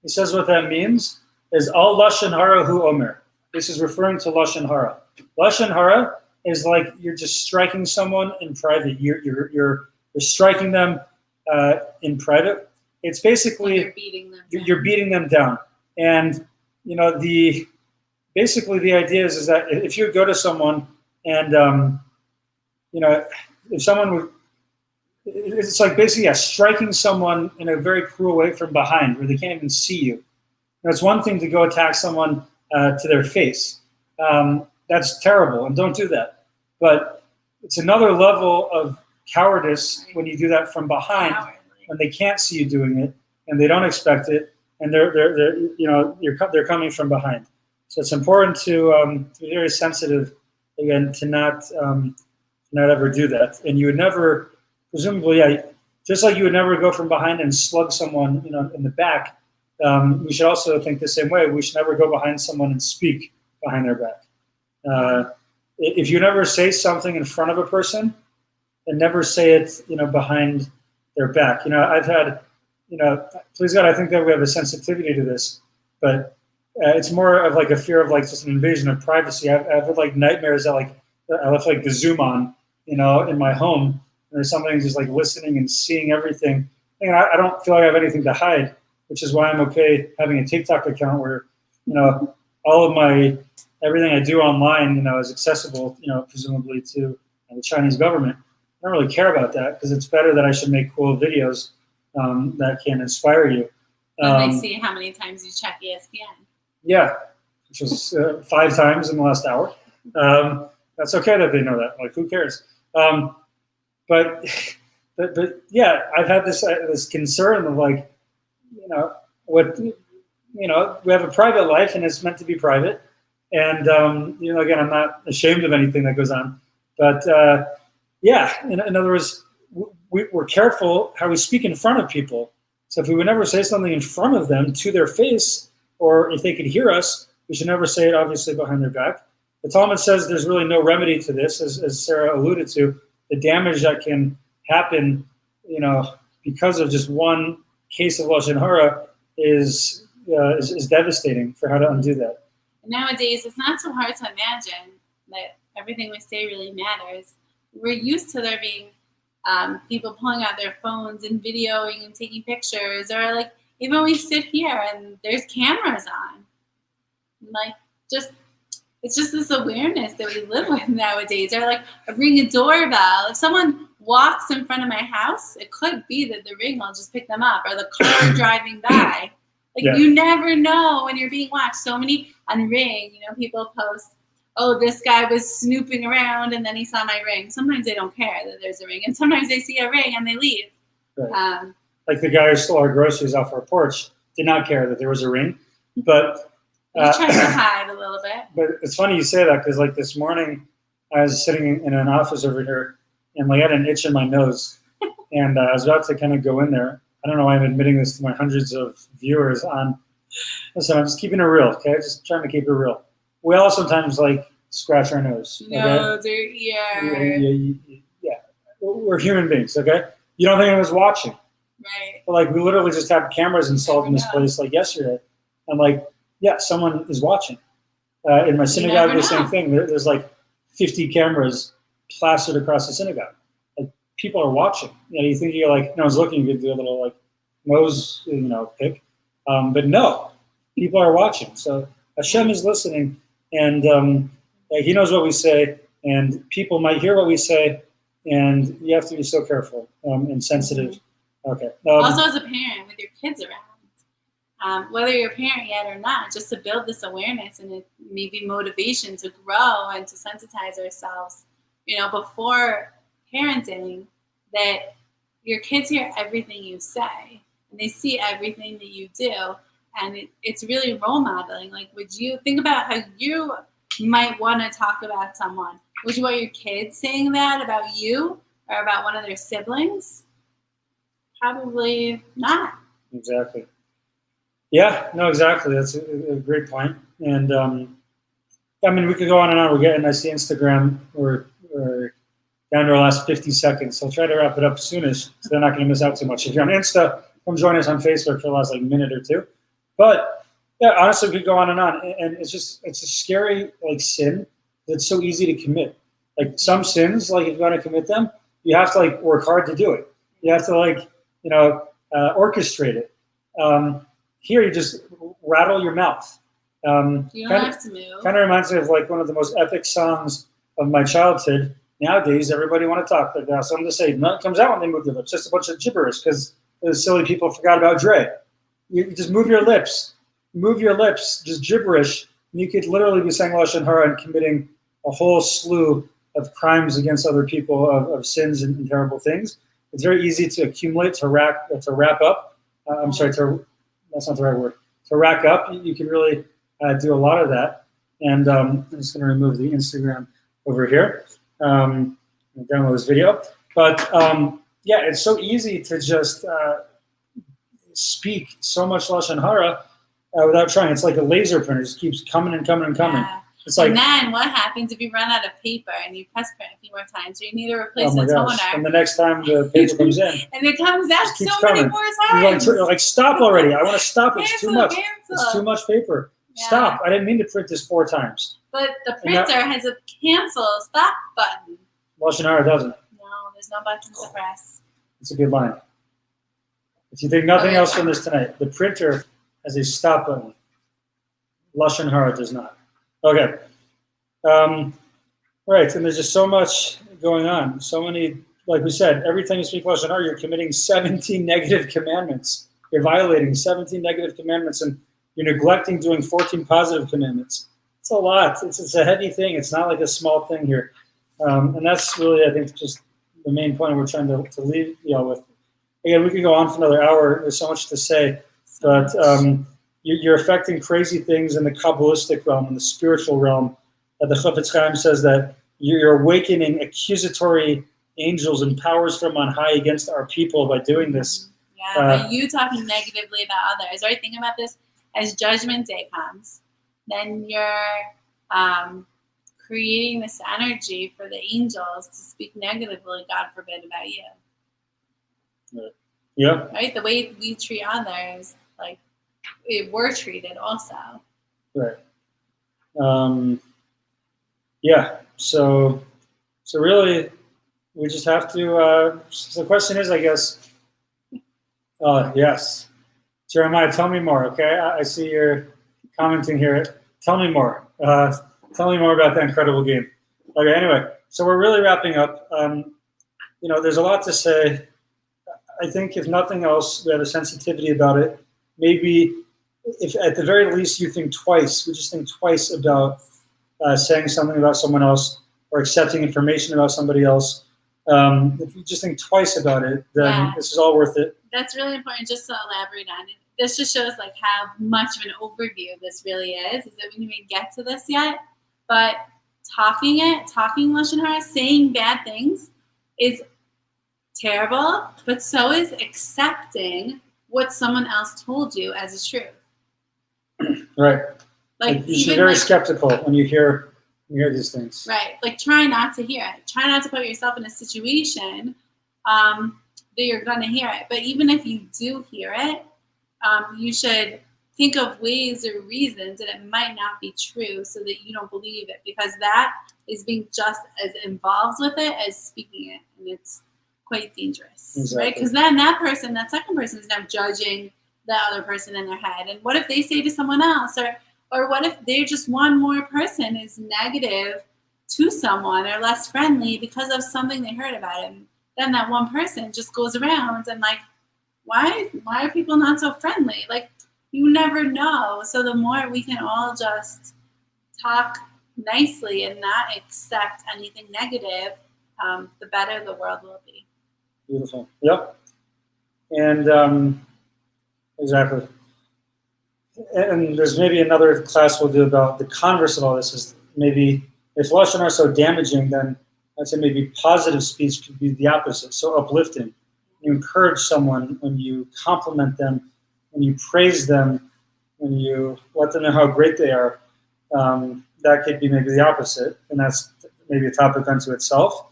S2: He says what that means is al lashon hara hu omer. This is referring to lashon hara. Lashon hara is like you're just striking someone in private. You're striking them in private. It's basically you're beating them down. And you know basically the idea is that if you go to someone and you know if someone would, it's like basically striking someone in a very cruel way from behind where they can't even see you. Now, it's one thing to go attack someone to their face. That's terrible, and don't do that. But it's another level of cowardice when you do that from behind, when they can't see you doing it and they don't expect it, and they're coming from behind. So it's important to be very sensitive again to not ever do that. And you would never, presumably, just like you would never go from behind and slug someone, in the back. We should also think the same way. We should never go behind someone and speak behind their back. If you never say something in front of a person, then never say it, behind their back. I've had, please God, I think that we have a sensitivity to this, but it's more of like a fear of like just an invasion of privacy. I've had like nightmares that I left like the Zoom on, in my home, and there's something just like listening and seeing everything. And I don't feel like I have anything to hide, which is why I'm okay having a TikTok account where, all of everything I do online, is accessible, presumably to the Chinese government. I don't really care about that because it's better that I should make cool videos that can inspire you.
S1: And they see how many times you check ESPN. Yeah,
S2: which was 5 times in the last hour. That's okay that they know that. Like, who cares? But yeah, I've had this concern of like, we have a private life and it's meant to be private. And, again, I'm not ashamed of anything that goes on. But, in other words, we're careful how we speak in front of people. So if we would never say something in front of them to their face, or if they could hear us, we should never say it, obviously, behind their back. The Talmud says there's really no remedy to this, as Sarah alluded to. The damage that can happen, because of just one case of lashon hara is devastating for how to undo that.
S1: Nowadays, it's not so hard to imagine that everything we say really matters. We're used to there being people pulling out their phones and videoing and taking pictures, or like even we sit here and there's cameras on. It's just this awareness that we live with nowadays. Or like ring a doorbell. If someone walks in front of my house, it could be that the ring will just pick them up, or the car driving by. You never know when you're being watched. So many on Ring, people post, oh, this guy was snooping around and then he saw my ring. Sometimes they don't care that there's a ring, and sometimes they see a ring and they leave.
S2: Right. Like the guy who stole our groceries off our porch did not care that there was a ring, but
S1: trying to hide a little bit.
S2: But it's funny you say that because like this morning I was sitting in an office over here and I had an itch in my nose, and I was about to kind of go in there. I don't know why I'm admitting this to my hundreds of viewers on. Listen, I'm just keeping it real, okay? Just trying to keep it real. We all sometimes scratch our nose. Okay?
S1: Nose or ear.
S2: Yeah. We're human beings, okay? You don't think I was watching.
S1: Right.
S2: But we literally just had cameras installed in this place yesterday. I'm someone is watching. In my synagogue, the same thing. There's 50 cameras plastered across the synagogue. People are watching. You think you're no one's looking. You could do a little nose, pick. But no, people are watching. So Hashem is listening, and He knows what we say, and people might hear what we say, and you have to be so careful and sensitive. Okay.
S1: Also, as a parent with your kids around, whether you're a parent yet or not, just to build this awareness and maybe motivation to grow and to sensitize ourselves, before parenting, that your kids hear everything you say and they see everything that you do, and it's really role modeling. Would you think about how you might want to talk about someone? Would you want your kids saying that about you or about one of their siblings? Probably not.
S2: Exactly. Yeah, no, exactly. That's a great point. And we could go on and on. I see Instagram where down to our last 50 seconds. So I'll try to wrap it up soonish, so they're not going to miss out too much. If you're on Insta, come join us on Facebook for the last minute or two. But yeah, honestly, we could go on, and it's a scary sin that's so easy to commit. Like some sins, if you want to commit them, you have to work hard to do it. You have to orchestrate it. Here, you just rattle your mouth.
S1: You don't have to move.
S2: Kind of reminds me of one of the most epic songs of my childhood. Nowadays, everybody want to talk like that. Something to say. Nothing comes out when they move their lips. Just a bunch of gibberish because those silly people forgot about Dre. You just move your lips. Move your lips. Just gibberish. And you could literally be saying Lashon Hara and committing a whole slew of crimes against other people, of sins and terrible things. It's very easy to accumulate, to wrap up. That's not the right word. To rack up. You can really do a lot of that. And I'm just going to remove the Instagram over here. Download this video. But it's so easy to just speak so much Lashon Hara without trying. It's like a laser printer. It just keeps coming and coming and coming.
S1: Yeah.
S2: It's like,
S1: and then what happens if you run out of paper and you press print a few more times, or you need to replace
S2: oh my
S1: the
S2: gosh.
S1: toner?
S2: And the next time the paper comes in,
S1: and it comes out so
S2: coming.
S1: many more times.
S2: You're stop already. I want to stop. It's too much.
S1: Cancel.
S2: It's too much paper.
S1: Yeah.
S2: Stop. I didn't mean to print this 4 times.
S1: But the printer has a cancel stop button.
S2: Lashon Hara doesn't.
S1: No, there's no button to press.
S2: It's a good line. If you think nothing else from this tonight, the printer has a stop button. Lashon Hara does not. Okay. Right, and there's just so much going on. So many, like we said, every time you speak Lashon Hara, you're committing 17 negative commandments. You're violating 17 negative commandments, and you're neglecting doing 14 positive commandments. It's a lot. It's a heavy thing. It's not like a small thing here. And that's really, I think, just the main point we're trying to leave y'all with. Again, we could go on for another hour. There's so much to say. But you're affecting crazy things in the Kabbalistic realm, in the spiritual realm. The Chafetz Chaim says that you're awakening accusatory angels and powers from on high against our people by doing this.
S1: Yeah, by you talking negatively about others. Right? Think about this. As Judgment Day comes, then you're creating this energy for the angels to speak negatively, God forbid, about you.
S2: Yeah.
S1: Right? The way we treat others, we're treated also.
S2: Right. Yeah. So really, we just have to. So the question is, I guess. Yes, Jeremiah, tell me more. Okay, I see you're commenting here. Tell me more. Tell me more about that incredible game. Okay. Anyway, so we're really wrapping up. There's a lot to say. I think if nothing else, we have a sensitivity about it. Maybe if at the very least you think twice, we just think twice about saying something about someone else or accepting information about somebody else. If you just think twice about it, then this is all worth it.
S1: That's really important. Just to elaborate on it, this just shows how much of an overview this really is that we didn't even get to this yet. But talking Lashon Hara, saying bad things is terrible, but so is accepting what someone else told you as a truth.
S2: Right. You should be very skeptical when you hear these things.
S1: Right. Try not to hear it. Try not to put yourself in a situation that you're going to hear it. But even if you do hear it, you should think of ways or reasons that it might not be true so that you don't believe it, because that is being just as involved with it as speaking it. And it's quite dangerous. Exactly. Right? Because then that second person is now judging the other person in their head. And what if they say to someone else, or what if they're just one more person is negative to someone or less friendly because of something they heard about him? Then that one person just goes around and why are people not so friendly? You never know. So the more we can all just talk nicely and not accept anything negative, the better the world will be.
S2: Beautiful. Yep. And exactly. And there's maybe another class we'll do about the converse of all this is maybe if Lashon Hara is so damaging, then I'd say maybe positive speech could be the opposite, so uplifting. You encourage someone when you compliment them, when you praise them, when you let them know how great they are. That could be maybe the opposite, and that's maybe a topic unto itself.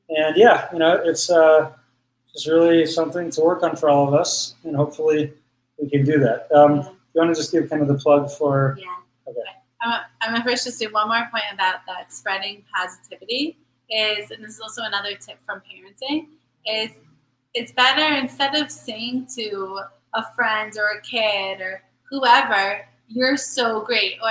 S2: And yeah, it's just really something to work on for all of us, and hopefully we can do that. You want to just give kind of the plug for?
S1: Yeah.
S2: Okay.
S1: I'm going to first just do one more point about that spreading positivity is, and this is also another tip from parenting, is it's better instead of saying to a friend or a kid or whoever, you're so great, or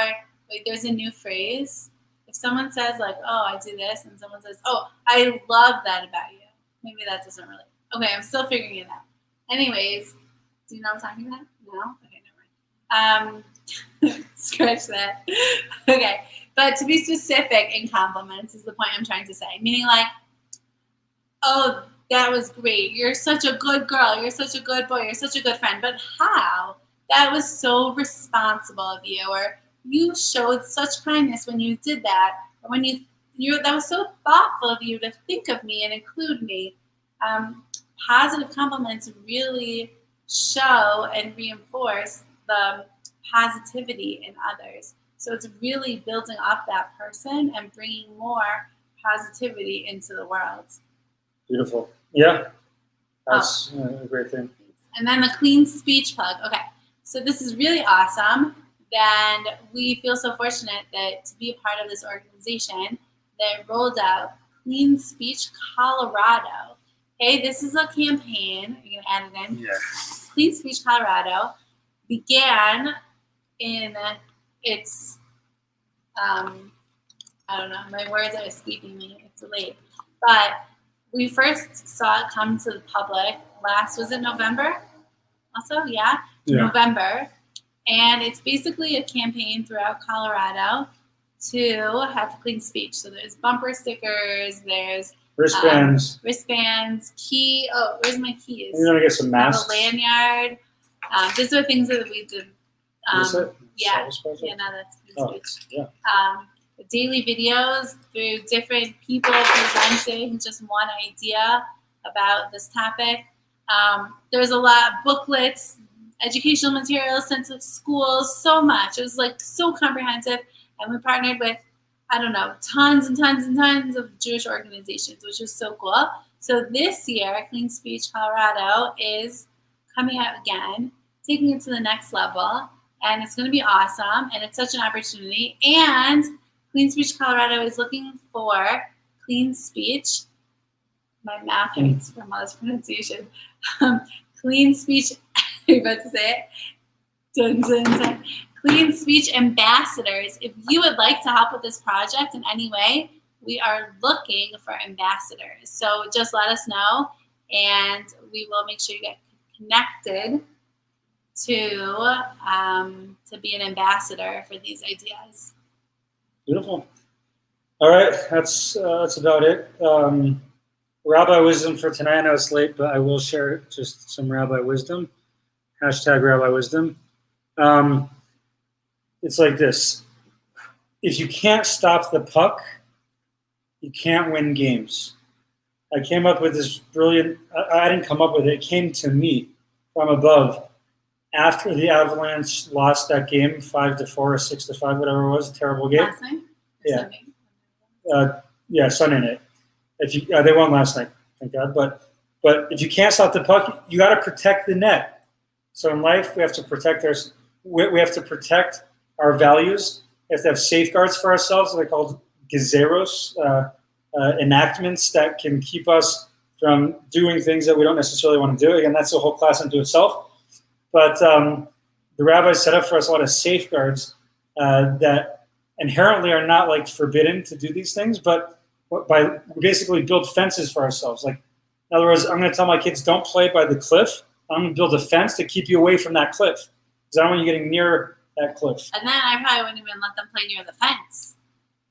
S1: like there's a new phrase. If someone says like, oh, I do this, and someone says, oh, I love that about you. Maybe that doesn't really. Okay, I'm still figuring it out. Anyways, do you know what I'm talking about? No? Okay, never mind. Scratch that. Okay, but to be specific in compliments is the point I'm trying to say. Meaning like, oh, that was great. You're such a good girl. You're such a good boy. You're such a good friend. But how? That was so responsible of you. Or you showed such kindness when you did that. Or when you that was so thoughtful of you to think of me and include me. Positive compliments really show and reinforce the positivity in others. So it's really building up that person and bringing more positivity into the world.
S2: Beautiful. Yeah, that's a great thing.
S1: And then the clean speech plug. Okay, so this is really awesome. And we feel so fortunate that to be a part of this organization that rolled out Clean Speech Colorado. Okay, this is a campaign. You're going to add it in.
S2: Yeah.
S1: Clean Speech Colorado began in its, I don't know, my words are escaping me. It's late. But we first saw it come to the public was it November? Also, yeah. November. And it's basically a campaign throughout Colorado to have clean speech. So there's bumper stickers, there's
S2: wristbands,
S1: key. Oh, where's my keys?
S2: You're going to get some masks.
S1: A lanyard. These are things that we did.
S2: Is it?
S1: Yeah, no, that's clean speech.
S2: Yeah.
S1: Daily videos through different people presenting just one idea about this topic. There's a lot of booklets, educational materials sent to schools, so much. It was like so comprehensive. And we partnered with, I don't know, tons and tons and tons of Jewish organizations, which was so cool. So this year, Clean Speech Colorado is coming out again, taking it to the next level. And it's going to be awesome. And it's such an opportunity. And Clean Speech Colorado is looking for clean speech. My mouth hurts from all this pronunciation. Clean speech, I'm about to say it. Dun, dun, dun. Clean speech ambassadors. If you would like to help with this project in any way, we are looking for ambassadors. So just let us know, and we will make sure you get connected to be an ambassador for these ideas.
S2: Beautiful. All right, that's about it. Rabbi wisdom for tonight. I know it's late, but I will share just some rabbi wisdom. Hashtag rabbi wisdom. It's like this. If you can't stop the puck, you can't win games. I came up with this brilliant, I didn't come up with it, it came to me from above. After the Avalanche lost that game 5-4 or 6-5, whatever it was, a terrible game.
S1: Last night?
S2: Yeah.
S1: Sunday?
S2: Sunday night. They won last night, thank God. But if you can't stop the puck, you got to protect the net. So in life, we have to protect our values. We have to have safeguards for ourselves. They're called gezeros, enactments that can keep us from doing things that we don't necessarily want to do. Again, that's a whole class unto itself. But the rabbis set up for us a lot of safeguards that inherently are not like forbidden to do these things, but we basically build fences for ourselves. Like, in other words, I'm going to tell my kids, don't play by the cliff. I'm going to build a fence to keep you away from that cliff, because I don't want you getting near that cliff.
S1: And then I probably wouldn't even let them play near the fence.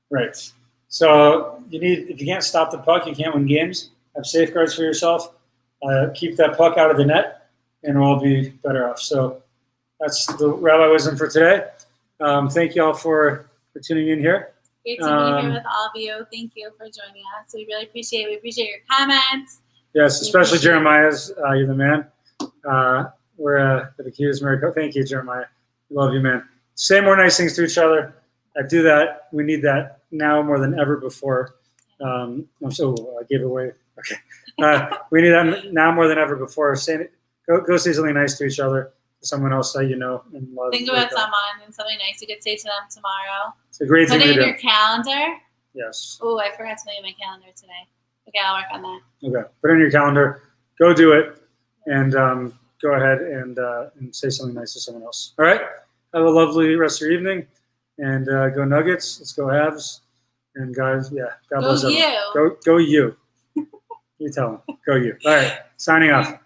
S2: Right. So if you can't stop the puck, you can't win games. Have safeguards for yourself. Keep that puck out of the net, and we'll all be better off. So that's the rabbi wisdom for today. Thank you all for tuning in here.
S1: Great to be here with all of you. Thank you for joining us. We really appreciate it. We appreciate your comments.
S2: Yes, especially Jeremiah's. You're the man. We're the cutest Mary. Thank you, Jeremiah. We love you, man. Say more nice things to each other. Do that. We need that now more than ever before. I gave away. Okay. We need that now more than ever before. Go say something nice to each other, to someone else that you know and love.
S1: Think about someone and something nice you could say to them tomorrow.
S2: It's a great thing to do.
S1: Put it in your calendar.
S2: Yes.
S1: Oh, I forgot to make my calendar today. Okay, I'll work on that.
S2: Okay. Put it in your calendar. Go do it, and go ahead and say something nice to someone else. All right. Have a lovely rest of your evening, and go Nuggets. Let's go Avs. And guys, God bless everyone.
S1: Go you.
S2: You tell them. Go you. All right. Signing off.